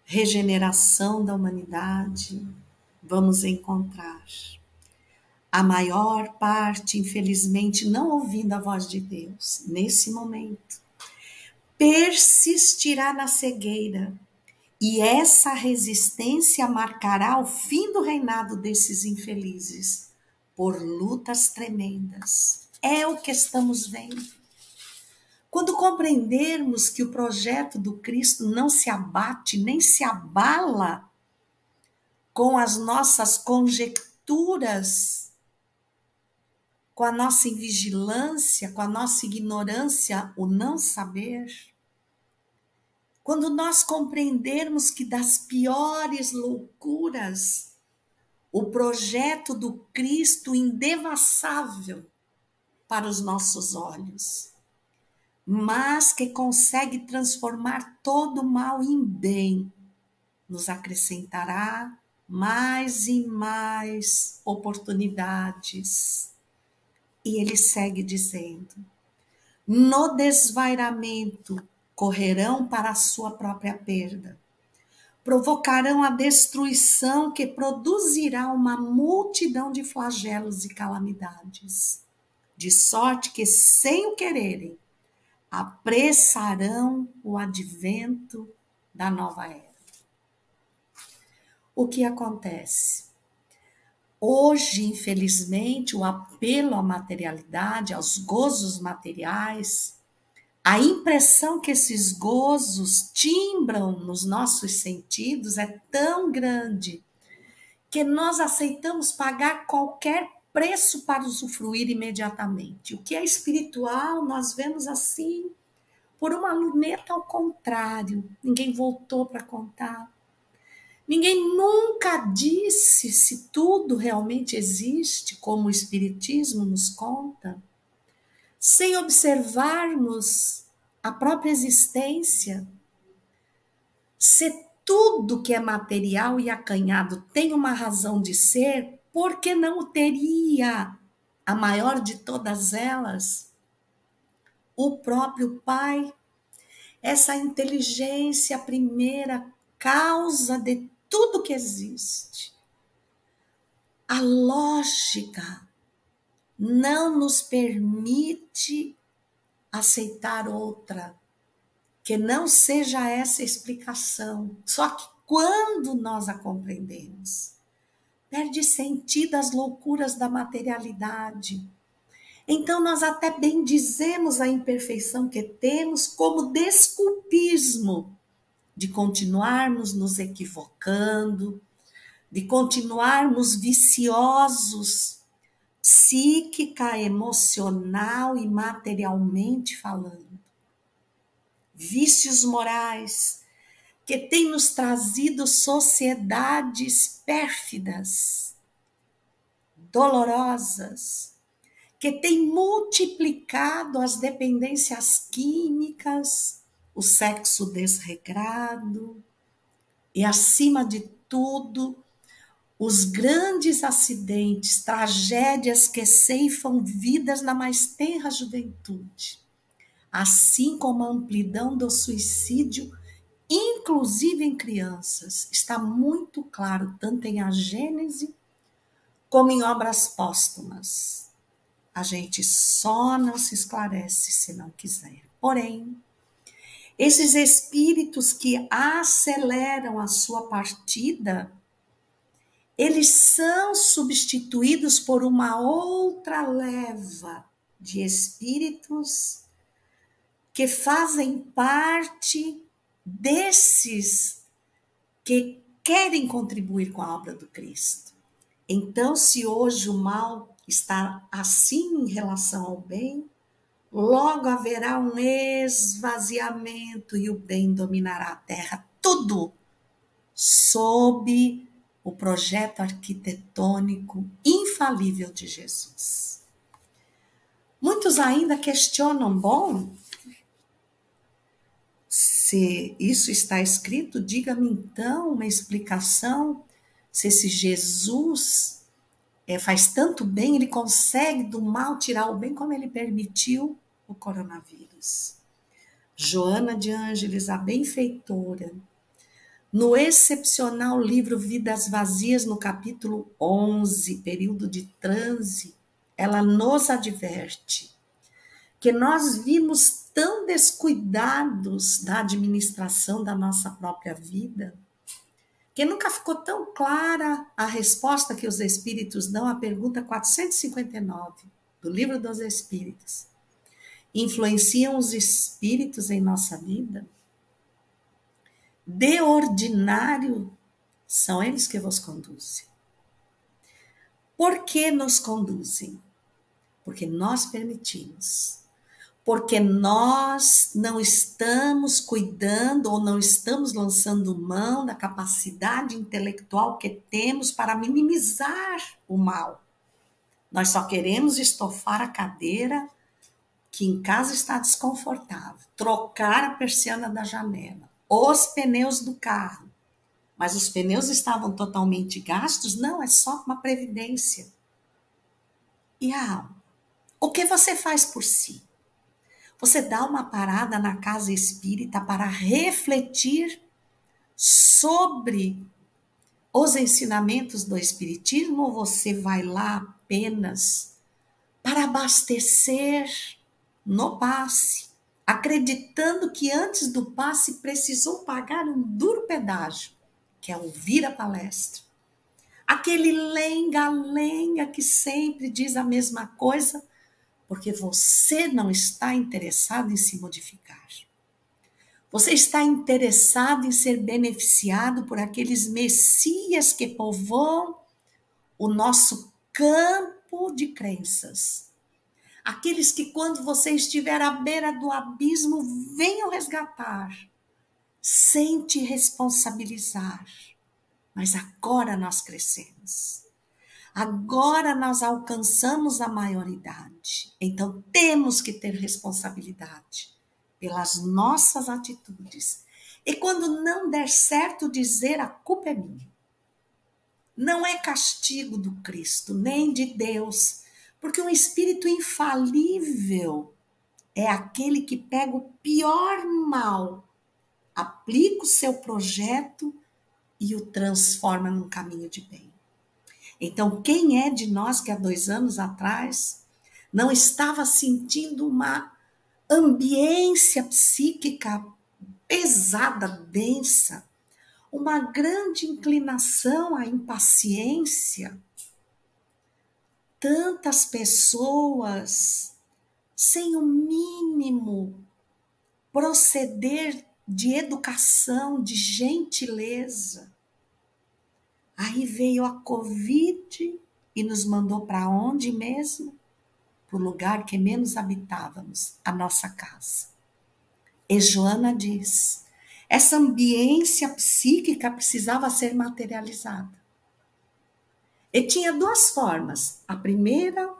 regeneração da humanidade, vamos encontrar a maior parte, infelizmente, não ouvindo a voz de Deus nesse momento, persistirá na cegueira. E essa resistência marcará o fim do reinado desses infelizes, por lutas tremendas. É o que estamos vendo. Quando compreendermos que o projeto do Cristo não se abate nem se abala com as nossas conjecturas, com a nossa invigilância, com a nossa ignorância, o não saber, quando nós compreendermos que das piores loucuras, o projeto do Cristo indevassável para os nossos olhos, mas que consegue transformar todo o mal em bem, nos acrescentará mais e mais oportunidades. E ele segue dizendo: no desvairamento correrão para a sua própria perda, provocarão a destruição que produzirá uma multidão de flagelos e calamidades, de sorte que, sem o quererem, apressarão o advento da nova era. O que acontece? Hoje, infelizmente, o apelo à materialidade, aos gozos materiais, a impressão que esses gozos timbram nos nossos sentidos é tão grande que nós aceitamos pagar qualquer preço para usufruir imediatamente. O que é espiritual, nós vemos assim, por uma luneta ao contrário. Ninguém voltou para contar. Ninguém nunca disse se tudo realmente existe, como o Espiritismo nos conta, sem observarmos a própria existência. Se tudo que é material e acanhado tem uma razão de ser, por que não o teria a maior de todas elas? O próprio Pai, essa inteligência, a primeira causa de tudo que existe. A lógica não nos permite aceitar outra que não seja essa explicação. Só que quando nós a compreendemos, perde sentido as loucuras da materialidade. Então nós até bendizemos a imperfeição que temos como desculpismo de continuarmos nos equivocando, de continuarmos viciosos, psíquica, emocional e materialmente falando. Vícios morais que têm nos trazido sociedades pérfidas, dolorosas, que têm multiplicado as dependências químicas, o sexo desregrado e, acima de tudo, os grandes acidentes, tragédias que ceifam vidas na mais tenra juventude, assim como a amplidão do suicídio, inclusive em crianças, está muito claro tanto em A Gênese como em obras póstumas. A gente só não se esclarece se não quiser. Porém, esses espíritos que aceleram a sua partida, eles são substituídos por uma outra leva de espíritos que fazem parte desses que querem contribuir com a obra do Cristo. Então, se hoje o mal está assim em relação ao bem, logo haverá um esvaziamento e o bem dominará a terra. Tudo sob o projeto arquitetônico infalível de Jesus. Muitos ainda questionam, bom, se isso está escrito, diga-me então uma explicação se esse Jesus, faz tanto bem, ele consegue do mal tirar o bem, como ele permitiu o coronavírus. Joana de Ângeles, a benfeitora, no excepcional livro Vidas Vazias, no capítulo 11, período de transe, ela nos adverte que nós vimos tão descuidados da administração da nossa própria vida, que nunca ficou tão clara a resposta que os Espíritos dão à pergunta 459 do Livro dos Espíritos. Influenciam os Espíritos em nossa vida? De ordinário, são eles que vos conduzem. Por que nos conduzem? Porque nós permitimos. Porque nós não estamos cuidando ou não estamos lançando mão da capacidade intelectual que temos para minimizar o mal. Nós só queremos estofar a cadeira que em casa está desconfortável, trocar a persiana da janela, os pneus do carro. Mas os pneus estavam totalmente gastos? Não, é só uma previdência. E a alma? O que você faz por si? Você dá uma parada na casa espírita para refletir sobre os ensinamentos do espiritismo, ou você vai lá apenas para abastecer no passe, acreditando que antes do passe precisou pagar um duro pedágio, que é ouvir a palestra? Aquele lenga-lenga que sempre diz a mesma coisa, porque você não está interessado em se modificar. Você está interessado em ser beneficiado por aqueles messias que povoam o nosso campo de crenças. Aqueles que, quando você estiver à beira do abismo, venham resgatar, sem te responsabilizar. Mas agora nós crescemos. Agora nós alcançamos a maioridade. Então temos que ter responsabilidade pelas nossas atitudes. E quando não der certo, dizer: a culpa é minha. Não é castigo do Cristo, nem de Deus, porque um espírito infalível é aquele que pega o pior mal, aplica o seu projeto e o transforma num caminho de bem. Então, quem é de nós que há 2 anos atrás não estava sentindo uma ambiência psíquica pesada, densa, uma grande inclinação à impaciência? Tantas pessoas sem o mínimo proceder de educação, de gentileza. Aí veio a Covid e nos mandou para onde mesmo? Para o lugar que menos habitávamos, a nossa casa. E Joana diz, essa ambiência psíquica precisava ser materializada. E tinha 2 formas. A primeira,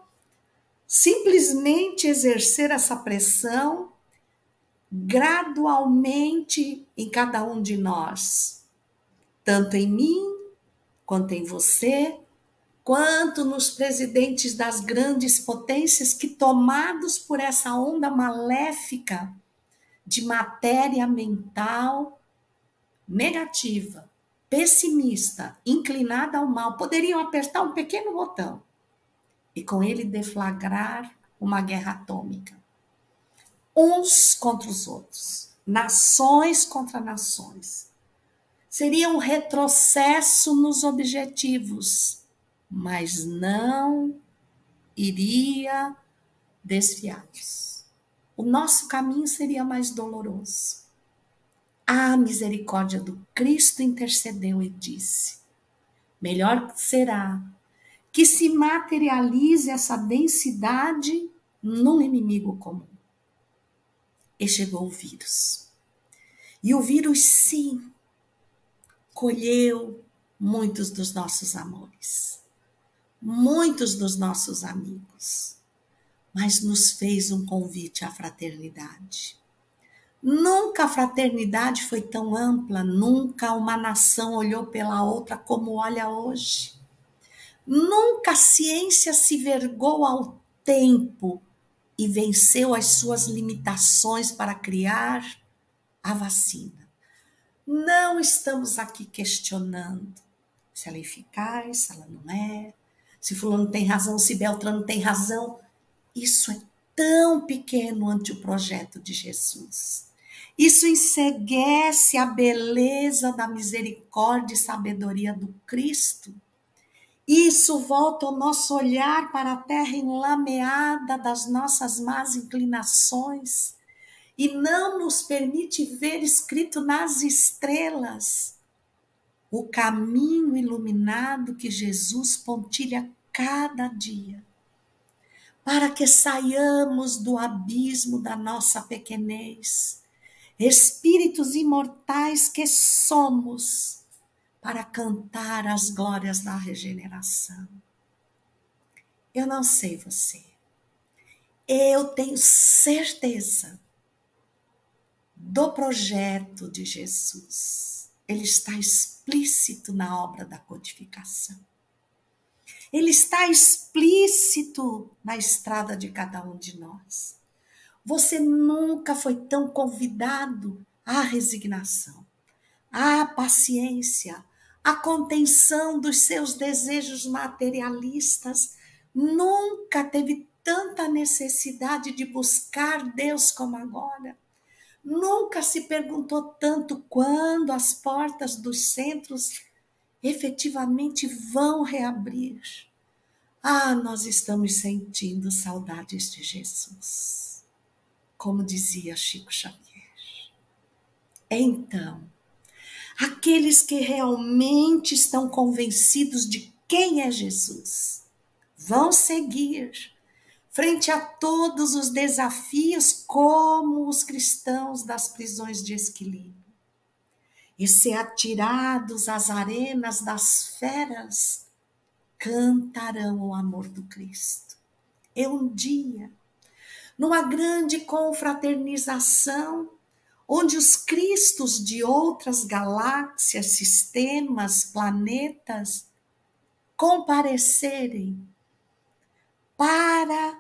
simplesmente exercer essa pressão gradualmente em cada um de nós, tanto em mim, quanto em você, quanto nos presidentes das grandes potências que, tomados por essa onda maléfica de matéria mental negativa, pessimista, inclinada ao mal, poderiam apertar um pequeno botão e com ele deflagrar uma guerra atômica. Uns contra os outros, nações contra nações. Seria um retrocesso nos objetivos, mas não iria desviá-los. O nosso caminho seria mais doloroso. A misericórdia do Cristo intercedeu e disse: melhor será que se materialize essa densidade num inimigo comum. E chegou o vírus. E o vírus, sim, colheu muitos dos nossos amores, muitos dos nossos amigos, mas nos fez um convite à fraternidade. Nunca a fraternidade foi tão ampla, nunca uma nação olhou pela outra como olha hoje. Nunca a ciência se vergou ao tempo e venceu as suas limitações para criar a vacina. Não estamos aqui questionando se ela é eficaz, se ela não é, se fulano tem razão, se Beltrano tem razão. Isso é tão pequeno ante o projeto de Jesus. Isso enceguece a beleza da misericórdia e sabedoria do Cristo. Isso volta o nosso olhar para a terra enlameada das nossas más inclinações e não nos permite ver escrito nas estrelas o caminho iluminado que Jesus pontilha cada dia, para que saiamos do abismo da nossa pequenez, espíritos imortais que somos, para cantar as glórias da regeneração. Eu não sei você, eu tenho certeza do projeto de Jesus. Ele está explícito na obra da codificação. Ele está explícito na estrada de cada um de nós. Você nunca foi tão convidado à resignação, à paciência, à contenção dos seus desejos materialistas. Nunca teve tanta necessidade de buscar Deus como agora. Nunca se perguntou tanto quando as portas dos centros efetivamente vão reabrir. Ah, nós estamos sentindo saudades de Jesus, como dizia Chico Xavier. Então, aqueles que realmente estão convencidos de quem é Jesus, vão seguir frente a todos os desafios como os cristãos das prisões de Esquilino. E ser atirados às arenas das feras, cantarão o amor do Cristo. E um dia, numa grande confraternização, onde os cristos de outras galáxias, sistemas, planetas, comparecerem para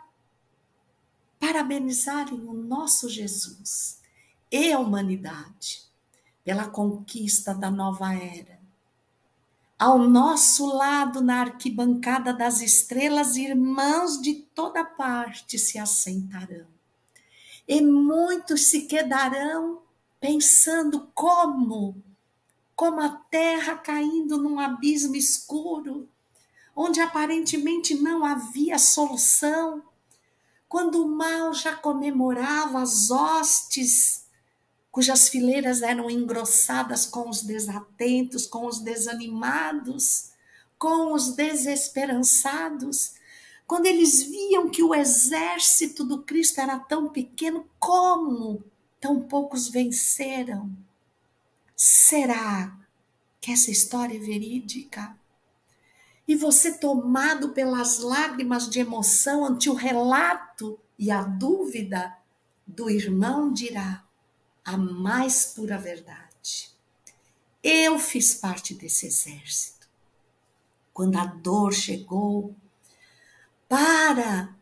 parabenizarem o nosso Jesus e a humanidade pela conquista da nova era. Ao nosso lado, na arquibancada das estrelas, irmãos de toda parte se assentarão. E muitos se quedarão pensando como a terra caindo num abismo escuro, onde aparentemente não havia solução, quando o mal já comemorava as hostes, cujas fileiras eram engrossadas com os desatentos, com os desanimados, com os desesperançados, quando eles viam que o exército do Cristo era tão pequeno, como tão poucos venceram? Será que essa história é verídica? E você, tomado pelas lágrimas de emoção ante o relato e a dúvida do irmão, dirá a mais pura verdade. Eu fiz parte desse exército. Quando a dor chegou para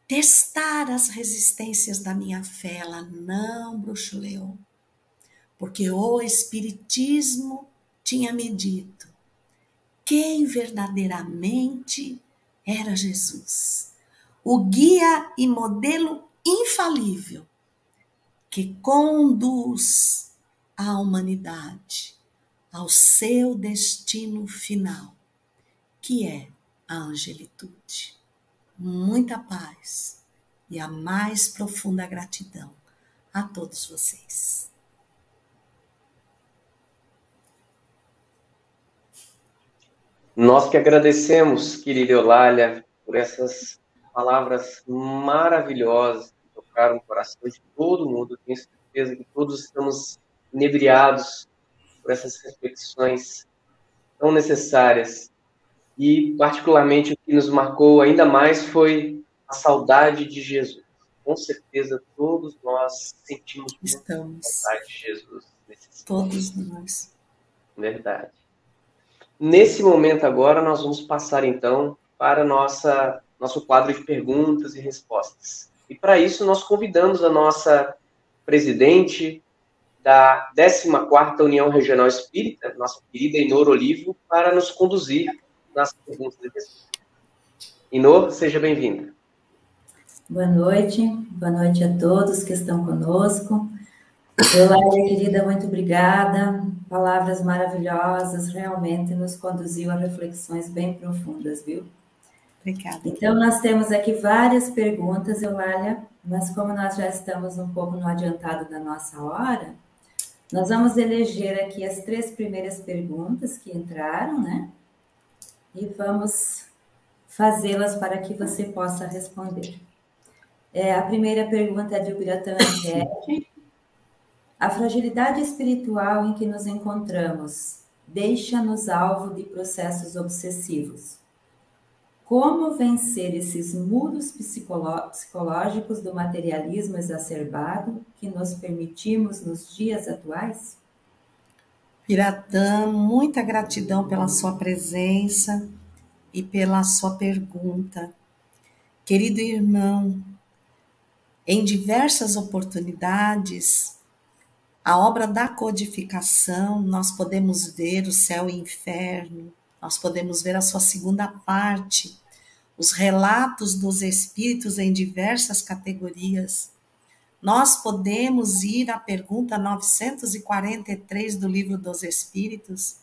testar as resistências da minha fé, ela não bruxuleou. Porque o Espiritismo tinha me dito quem verdadeiramente era Jesus, o guia e modelo infalível que conduz a humanidade ao seu destino final, que é a angelitude. Muita paz e a mais profunda gratidão a todos vocês. Nós que agradecemos, querida Eulália, por essas palavras maravilhosas que tocaram o coração de todo mundo. Tenho certeza que todos estamos inebriados por essas reflexões tão necessárias. E, particularmente, o que nos marcou ainda mais foi a saudade de Jesus. Com certeza, todos nós sentimos muita saudade de Jesus. Todos nós. Verdade. Nesse momento agora, nós vamos passar então para nosso quadro de perguntas e respostas. E para isso, nós convidamos a nossa presidente da 14ª União Regional Espírita, nossa querida Inor Olivo, para nos conduzir nas perguntas e respostas. Inor, seja bem-vinda. Boa noite a todos que estão conosco. Eulália, querida, muito obrigada. Palavras maravilhosas, realmente nos conduziu a reflexões bem profundas, viu? Obrigada. Então, nós temos aqui várias perguntas, Eulália, mas como nós já estamos um pouco no adiantado da nossa hora, nós vamos eleger aqui as 3 primeiras perguntas que entraram, né? E vamos fazê-las para que você possa responder. A primeira pergunta é de Ubiratã Anquete. A fragilidade espiritual em que nos encontramos deixa-nos alvo de processos obsessivos. Como vencer esses muros psicológicos do materialismo exacerbado que nos permitimos nos dias atuais? Ubiratã, muita gratidão pela sua presença e pela sua pergunta. Querido irmão, em diversas oportunidades, a obra da codificação, nós podemos ver o céu e o inferno, nós podemos ver a sua segunda parte, os relatos dos espíritos em diversas categorias. Nós podemos ir à pergunta 943 do Livro dos Espíritos,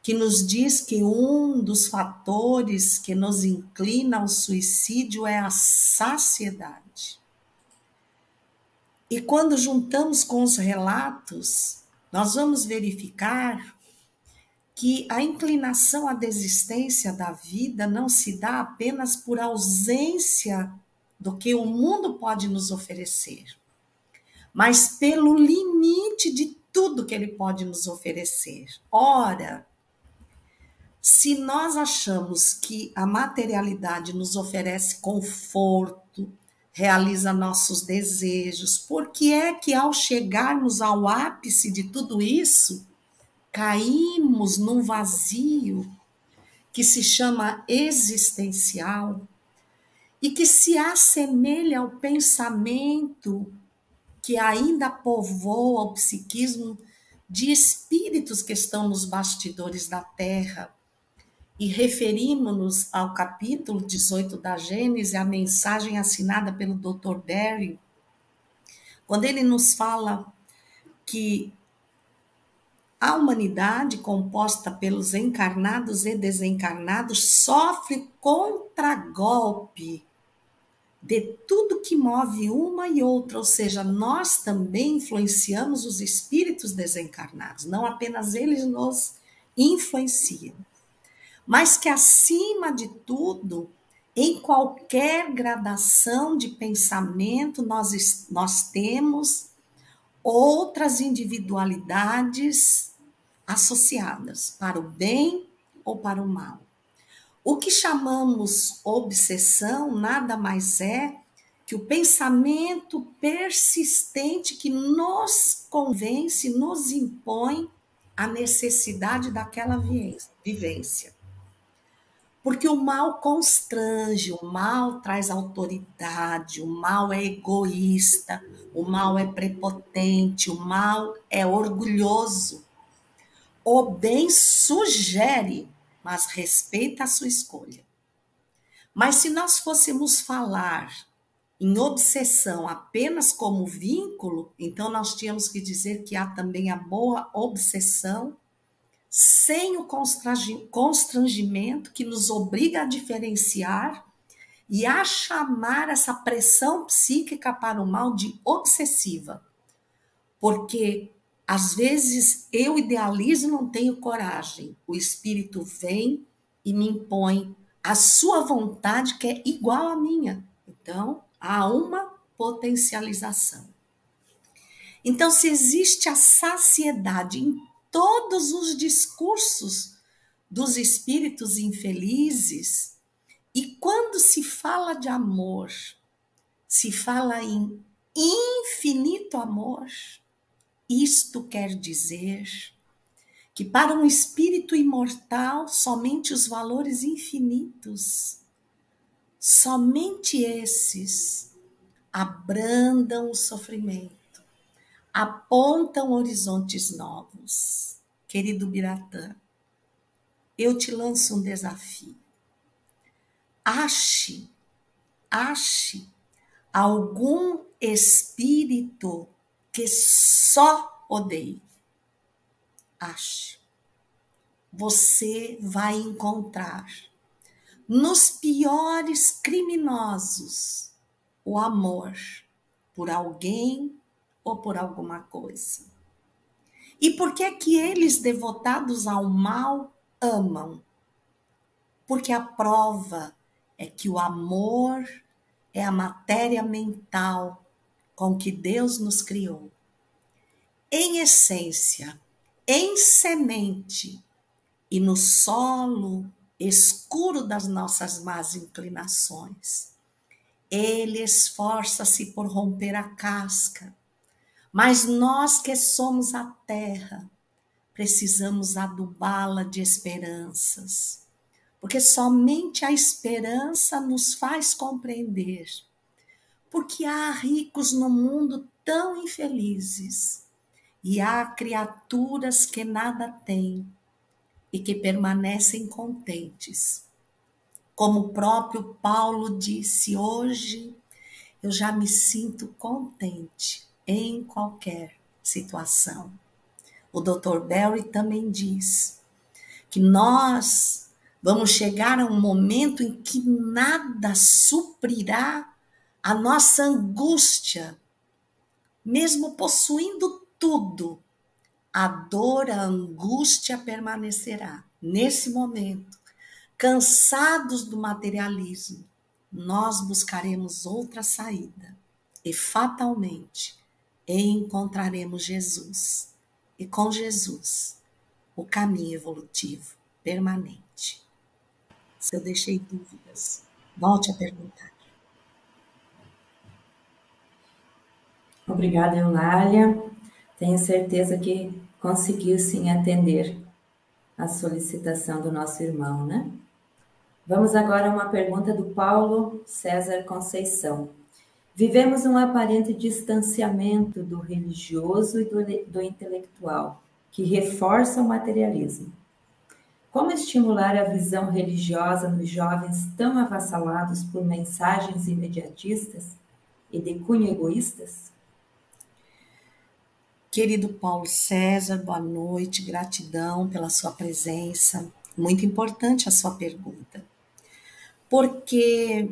que nos diz que um dos fatores que nos inclina ao suicídio é a saciedade. E quando juntamos com os relatos, nós vamos verificar que a inclinação à desistência da vida não se dá apenas por ausência do que o mundo pode nos oferecer, mas pelo limite de tudo que ele pode nos oferecer. Ora, se nós achamos que a materialidade nos oferece conforto, realiza nossos desejos, por que é que ao chegarmos ao ápice de tudo isso, caímos num vazio que se chama existencial e que se assemelha ao pensamento que ainda povoa o psiquismo de espíritos que estão nos bastidores da Terra? E referimos-nos ao capítulo 18 da Gênese, a mensagem assinada pelo Dr. Berry, quando ele nos fala que a humanidade, composta pelos encarnados e desencarnados, sofre contragolpe de tudo que move uma e outra, ou seja, nós também influenciamos os espíritos desencarnados, não apenas eles nos influenciam. Mas que, acima de tudo, em qualquer gradação de pensamento, nós temos outras individualidades associadas para o bem ou para o mal. O que chamamos obsessão nada mais é que o pensamento persistente que nos convence, nos impõe a necessidade daquela vivência. Porque o mal constrange, o mal traz autoridade, o mal é egoísta, o mal é prepotente, o mal é orgulhoso. O bem sugere, mas respeita a sua escolha. Mas se nós fôssemos falar em obsessão apenas como vínculo, então nós tínhamos que dizer que há também a boa obsessão, sem o constrangimento que nos obriga a diferenciar e a chamar essa pressão psíquica para o mal de obsessiva. Porque, às vezes, eu idealizo e não tenho coragem. O espírito vem e me impõe a sua vontade, que é igual à minha. Então, há uma potencialização. Então, se existe a saciedade em todos os discursos dos espíritos infelizes, e quando se fala de amor, se fala em infinito amor, isto quer dizer que para um espírito imortal, somente os valores infinitos, somente esses abrandam o sofrimento, apontam horizontes novos. Querido Biratã, eu te lanço um desafio. Ache algum espírito que só odeie. Ache. Você vai encontrar nos piores criminosos o amor por alguém ou por alguma coisa. E por que que eles, devotados ao mal, amam? Porque a prova é que o amor é a matéria mental com que Deus nos criou. Em essência, em semente e no solo escuro das nossas más inclinações. Ele esforça-se por romper a casca, mas nós que somos a terra, precisamos adubá-la de esperanças, porque somente a esperança nos faz compreender, porque há ricos no mundo tão infelizes, e há criaturas que nada têm e que permanecem contentes. Como o próprio Paulo disse, hoje eu já me sinto contente em qualquer situação. O Dr. Barry também diz que nós vamos chegar a um momento em que nada suprirá a nossa angústia, mesmo possuindo tudo. A dor, a angústia permanecerá. Nesse momento, cansados do materialismo, nós buscaremos outra saída e fatalmente encontraremos Jesus. E com Jesus, o caminho evolutivo permanente. Se eu deixei dúvidas, volte a perguntar. Obrigada, Eulália. Tenho certeza que conseguiu sim atender a solicitação do nosso irmão, né? Vamos agora a uma pergunta do Paulo César Conceição. Vivemos um aparente distanciamento do religioso e do intelectual, que reforça o materialismo. Como estimular a visão religiosa nos jovens tão avassalados por mensagens imediatistas e de cunho egoístas? Querido Paulo César, boa noite, gratidão pela sua presença. Muito importante a sua pergunta. Porque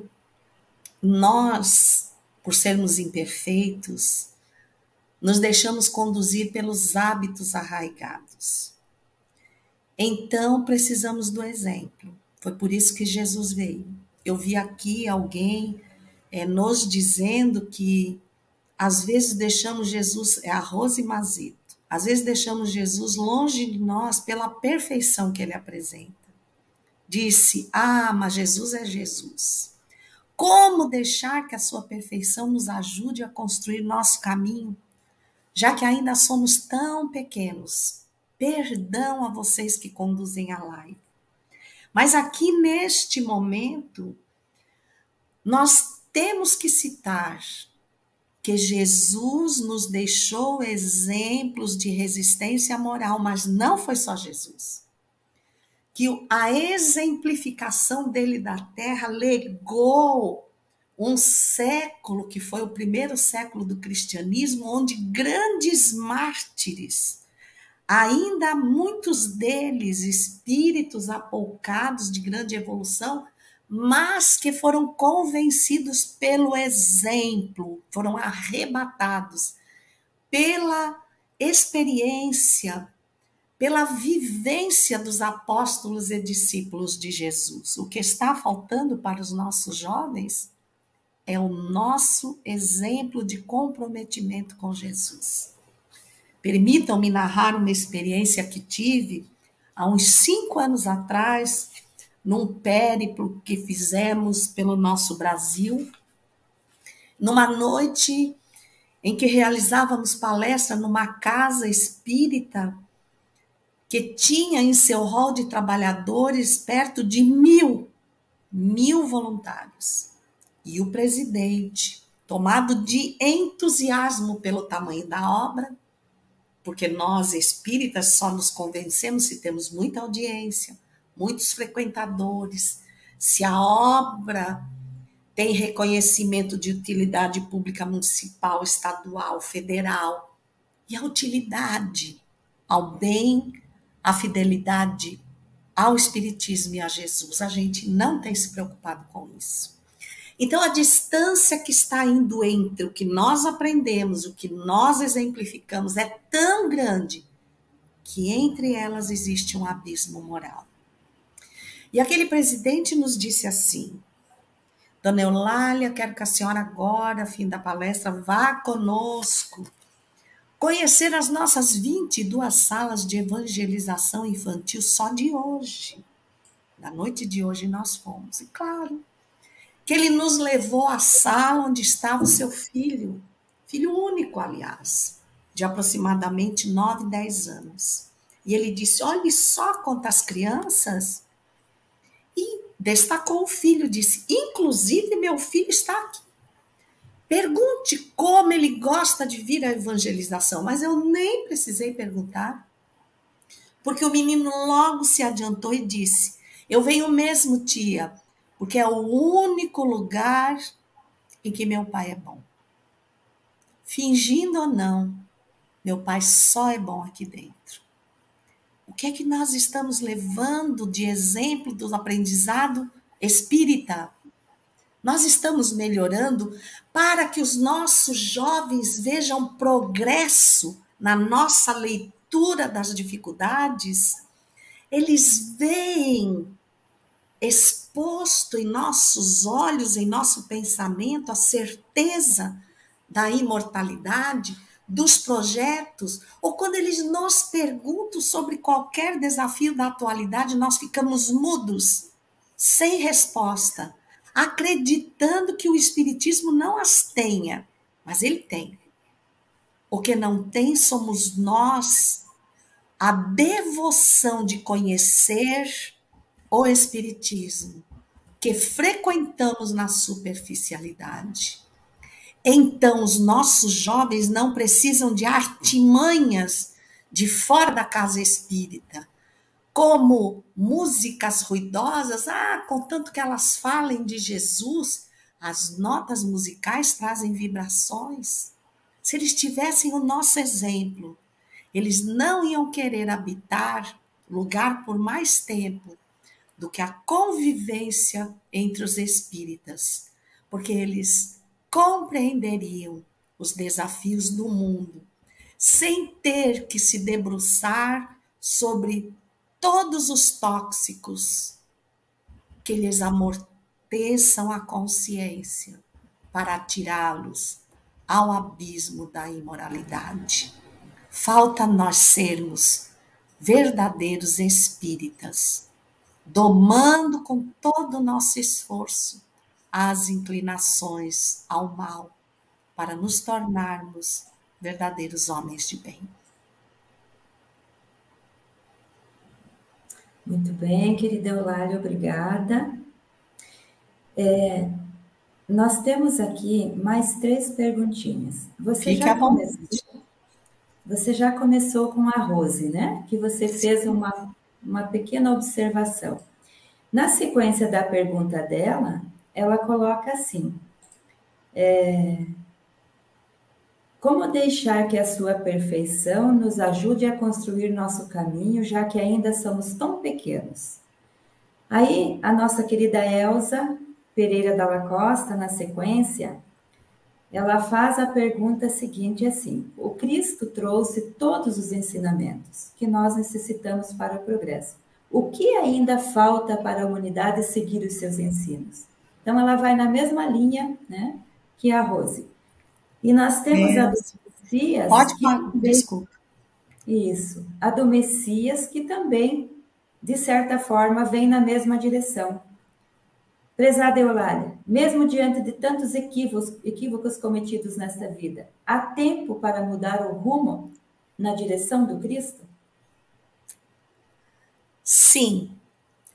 nós, por sermos imperfeitos, nos deixamos conduzir pelos hábitos arraigados. Então, precisamos do exemplo. Foi por isso que Jesus veio. Eu vi aqui alguém nos dizendo que às vezes deixamos Jesus, a Rose Mazito, às vezes deixamos Jesus longe de nós pela perfeição que ele apresenta. Disse, mas Jesus é Jesus. Como deixar que a sua perfeição nos ajude a construir nosso caminho, já que ainda somos tão pequenos? Perdão a vocês que conduzem a live. Mas aqui neste momento, nós temos que citar que Jesus nos deixou exemplos de resistência moral, mas não foi só Jesus. Que a exemplificação dele da terra legou um século, que foi o primeiro século do cristianismo, onde grandes mártires, ainda muitos deles espíritos apoucados de grande evolução, mas que foram convencidos pelo exemplo, foram arrebatados pela experiência, pela vivência dos apóstolos e discípulos de Jesus. O que está faltando para os nossos jovens é o nosso exemplo de comprometimento com Jesus. Permitam-me narrar uma experiência que tive há uns 5 anos atrás, num périplo que fizemos pelo nosso Brasil, numa noite em que realizávamos palestra numa casa espírita, que tinha em seu rol de trabalhadores perto de 1.000 voluntários. E o presidente, tomado de entusiasmo pelo tamanho da obra, porque nós espíritas só nos convencemos se temos muita audiência, muitos frequentadores, se a obra tem reconhecimento de utilidade pública municipal, estadual, federal, e a utilidade ao bem, a fidelidade ao Espiritismo e a Jesus. A gente não tem se preocupado com isso. Então, a distância que está indo entre o que nós aprendemos, o que nós exemplificamos, é tão grande que entre elas existe um abismo moral. E aquele presidente nos disse assim: Dona Eulália, quero que a senhora agora, fim da palestra, vá conosco conhecer as nossas 22 salas de evangelização infantil só de hoje. Da noite de hoje nós fomos. E claro, que ele nos levou à sala onde estava o seu filho único, aliás, de aproximadamente 9, 10 anos. E ele disse: olhe só quantas crianças. E destacou o filho, disse: inclusive meu filho está aqui. Pergunte como ele gosta de vir à evangelização. Mas eu nem precisei perguntar, porque o menino logo se adiantou e disse: eu venho mesmo, tia, porque é o único lugar em que meu pai é bom. Fingindo ou não, meu pai só é bom aqui dentro. O que é que nós estamos levando de exemplo do aprendizado espírita? Nós estamos melhorando para que os nossos jovens vejam progresso na nossa leitura das dificuldades. Eles veem exposto em nossos olhos, em nosso pensamento, a certeza da imortalidade, dos projetos, ou quando eles nos perguntam sobre qualquer desafio da atualidade, nós ficamos mudos, sem resposta, acreditando que o Espiritismo não as tenha, mas ele tem. O que não tem somos nós, a devoção de conhecer o Espiritismo, que frequentamos na superficialidade. Então, os nossos jovens não precisam de artimanhas de fora da casa espírita, como músicas ruidosas, contanto que elas falem de Jesus, as notas musicais trazem vibrações. Se eles tivessem o nosso exemplo, eles não iam querer habitar lugar por mais tempo do que a convivência entre os espíritas, porque eles compreenderiam os desafios do mundo, sem ter que se debruçar sobre todos os tóxicos que lhes amorteçam a consciência para atirá-los ao abismo da imoralidade. Falta nós sermos verdadeiros espíritas, domando com todo o nosso esforço as inclinações ao mal, para nos tornarmos verdadeiros homens de bem. Muito bem, querida Eulália, obrigada. Nós temos aqui mais 3 perguntinhas. Você já começou com a Rose, né? Que você fez uma pequena observação. Na sequência da pergunta dela, ela coloca assim: como deixar que a sua perfeição nos ajude a construir nosso caminho, já que ainda somos tão pequenos? Aí, a nossa querida Elza Pereira Dalla Costa, na sequência, ela faz a pergunta seguinte assim: o Cristo trouxe todos os ensinamentos que nós necessitamos para o progresso. O que ainda falta para a humanidade seguir os seus ensinos? Então, ela vai na mesma linha, né, que a Rose. E nós temos a do Messias... Pode falar, desculpa. Isso. A do Messias, que também, de certa forma, vem na mesma direção. Prezada Eulália, mesmo diante de tantos equívocos cometidos nesta vida, há tempo para mudar o rumo na direção do Cristo? Sim,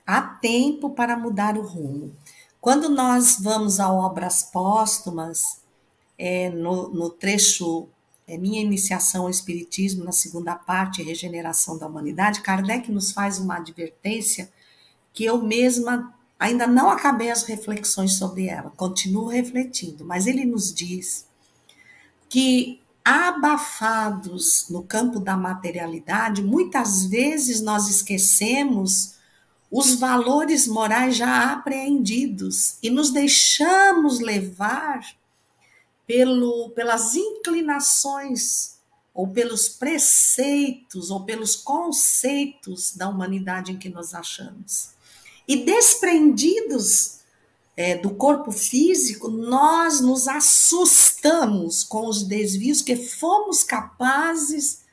há tempo para mudar o rumo. Quando nós vamos a Obras Póstumas, no trecho Minha Iniciação ao Espiritismo, na segunda parte, Regeneração da Humanidade, Kardec nos faz uma advertência que eu mesma ainda não acabei as reflexões sobre ela, continuo refletindo, mas ele nos diz que, abafados no campo da materialidade, muitas vezes nós esquecemos os valores morais já apreendidos e nos deixamos levar pelas inclinações ou pelos preceitos ou pelos conceitos da humanidade em que nos achamos. E desprendidos do corpo físico, nós nos assustamos com os desvios que fomos capazes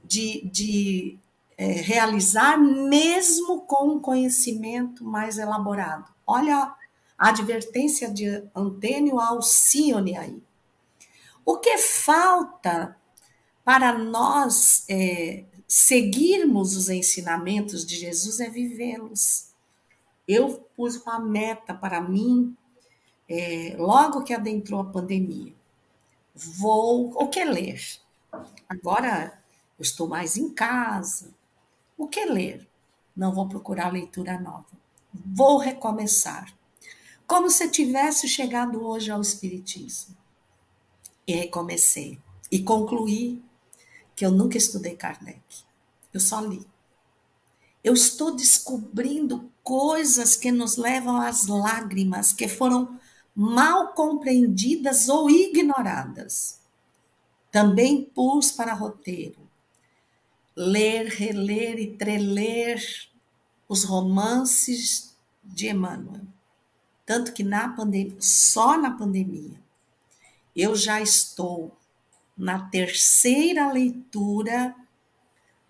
de realizar, mesmo com um conhecimento mais elaborado. Olha a advertência de Antônio Alcione aí. O que falta para nós seguirmos os ensinamentos de Jesus é vivê-los. Eu pus uma meta para mim, logo que adentrou a pandemia. O que ler? Agora eu estou mais em casa. O que ler? Não vou procurar leitura nova. Vou recomeçar. Como se tivesse chegado hoje ao Espiritismo. E recomecei. E concluí que eu nunca estudei Kardec. Eu só li. Eu estou descobrindo coisas que nos levam às lágrimas, que foram mal compreendidas ou ignoradas. Também pus para roteiro ler, reler e treler os romances de Emmanuel. Tanto que só na pandemia, eu já estou na terceira leitura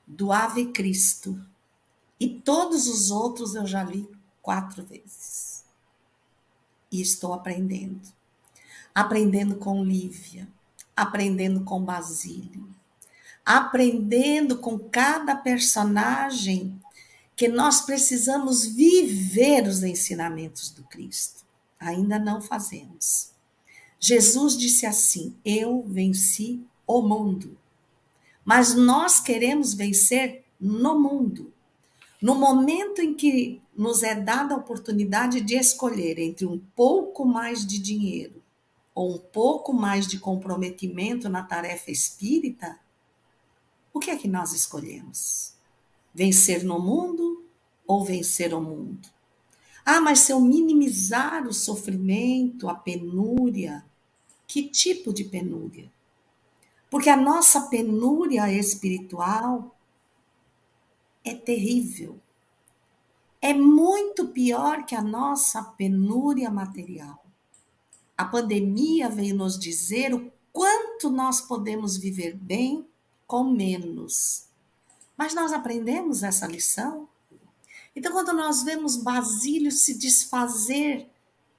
do Ave Cristo. E todos os outros eu já li 4 vezes. E estou aprendendo. Aprendendo com Lívia, aprendendo com Basílio, aprendendo com cada personagem que nós precisamos viver os ensinamentos do Cristo. Ainda não fazemos. Jesus disse assim: eu venci o mundo. Mas nós queremos vencer no mundo. No momento em que nos é dada a oportunidade de escolher entre um pouco mais de dinheiro ou um pouco mais de comprometimento na tarefa espírita, o que é que nós escolhemos? Vencer no mundo ou vencer o mundo? Ah, mas se eu minimizar o sofrimento, a penúria, que tipo de penúria? Porque a nossa penúria espiritual é terrível. É muito pior que a nossa penúria material. A pandemia veio nos dizer o quanto nós podemos viver bem com menos. Mas nós aprendemos essa lição? Então, quando nós vemos Basílio se desfazer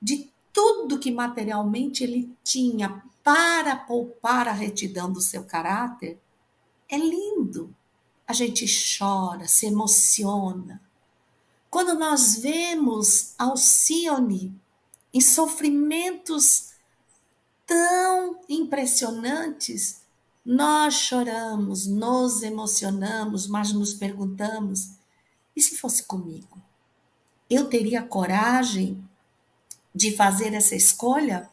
de tudo que materialmente ele tinha para poupar a retidão do seu caráter, é lindo. A gente chora, se emociona. Quando nós vemos Alcione em sofrimentos tão impressionantes, nós choramos, nos emocionamos, mas nos perguntamos: e se fosse comigo? Eu teria coragem de fazer essa escolha?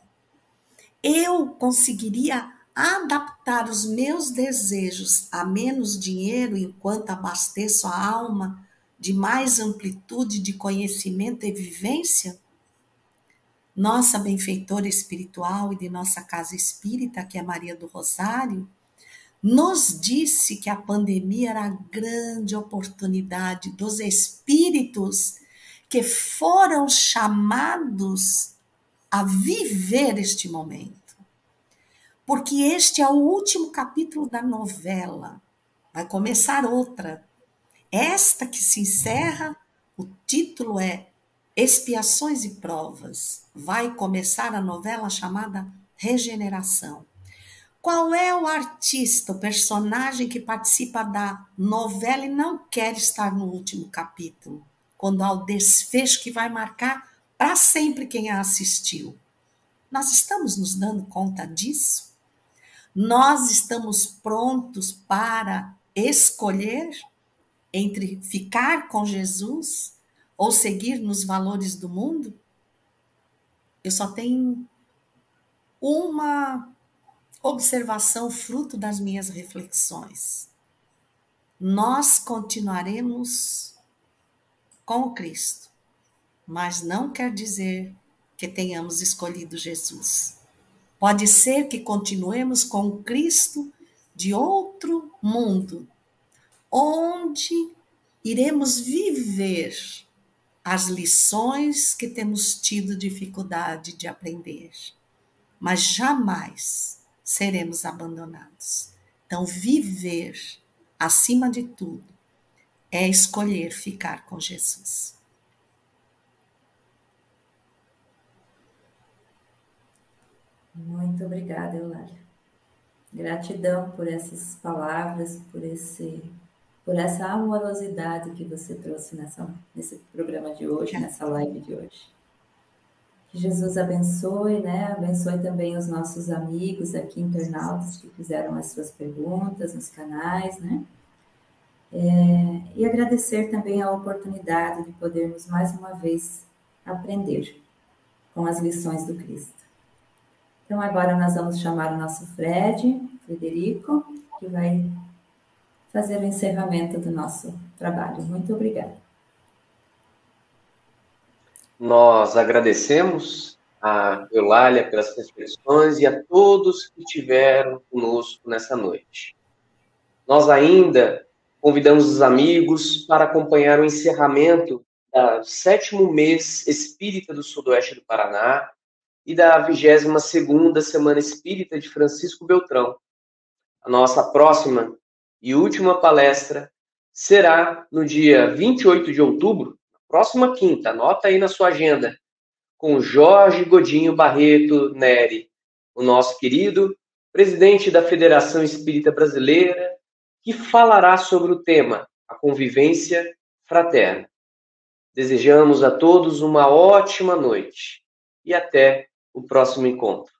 Eu conseguiria adaptar os meus desejos a menos dinheiro enquanto abasteço a alma de mais amplitude de conhecimento e vivência? Nossa benfeitora espiritual e de nossa casa espírita, que é Maria do Rosário, nos disse que a pandemia era a grande oportunidade dos espíritos que foram chamados a viver este momento. Porque este é o último capítulo da novela. Vai começar outra. Esta que se encerra, o título é Expiações e Provas. Vai começar a novela chamada Regeneração. Qual é o artista, o personagem que participa da novela e não quer estar no último capítulo, quando há o desfecho que vai marcar para sempre quem a assistiu? Nós estamos nos dando conta disso? Nós estamos prontos para escolher entre ficar com Jesus ou seguir nos valores do mundo? Eu só tenho uma observação fruto das minhas reflexões. Nós continuaremos com Cristo, mas não quer dizer que tenhamos escolhido Jesus. Pode ser que continuemos com Cristo de outro mundo, onde iremos viver as lições que temos tido dificuldade de aprender, mas jamais seremos abandonados. Então, viver, acima de tudo, é escolher ficar com Jesus. Muito obrigada, Eulália. Gratidão por essas palavras, por essa amorosidade que você trouxe nesse programa de hoje, nessa live de hoje. Que Jesus abençoe, né? Abençoe também os nossos amigos aqui, internautas, que fizeram as suas perguntas nos canais, né? E agradecer também a oportunidade de podermos mais uma vez aprender com as lições do Cristo. Então agora nós vamos chamar o nosso Frederico, que vai fazer o encerramento do nosso trabalho. Muito obrigada. Nós agradecemos a Eulália pelas reflexões e a todos que estiveram conosco nessa noite. Nós ainda convidamos os amigos para acompanhar o encerramento do 7º mês espírita do Sudoeste do Paraná e da 22ª Semana Espírita de Francisco Beltrão. A nossa próxima e última palestra será no dia 28 de outubro, próxima quinta, anota aí na sua agenda, com Jorge Godinho Barreto Neri, o nosso querido presidente da Federação Espírita Brasileira, que falará sobre o tema, a convivência fraterna. Desejamos a todos uma ótima noite e até o próximo encontro.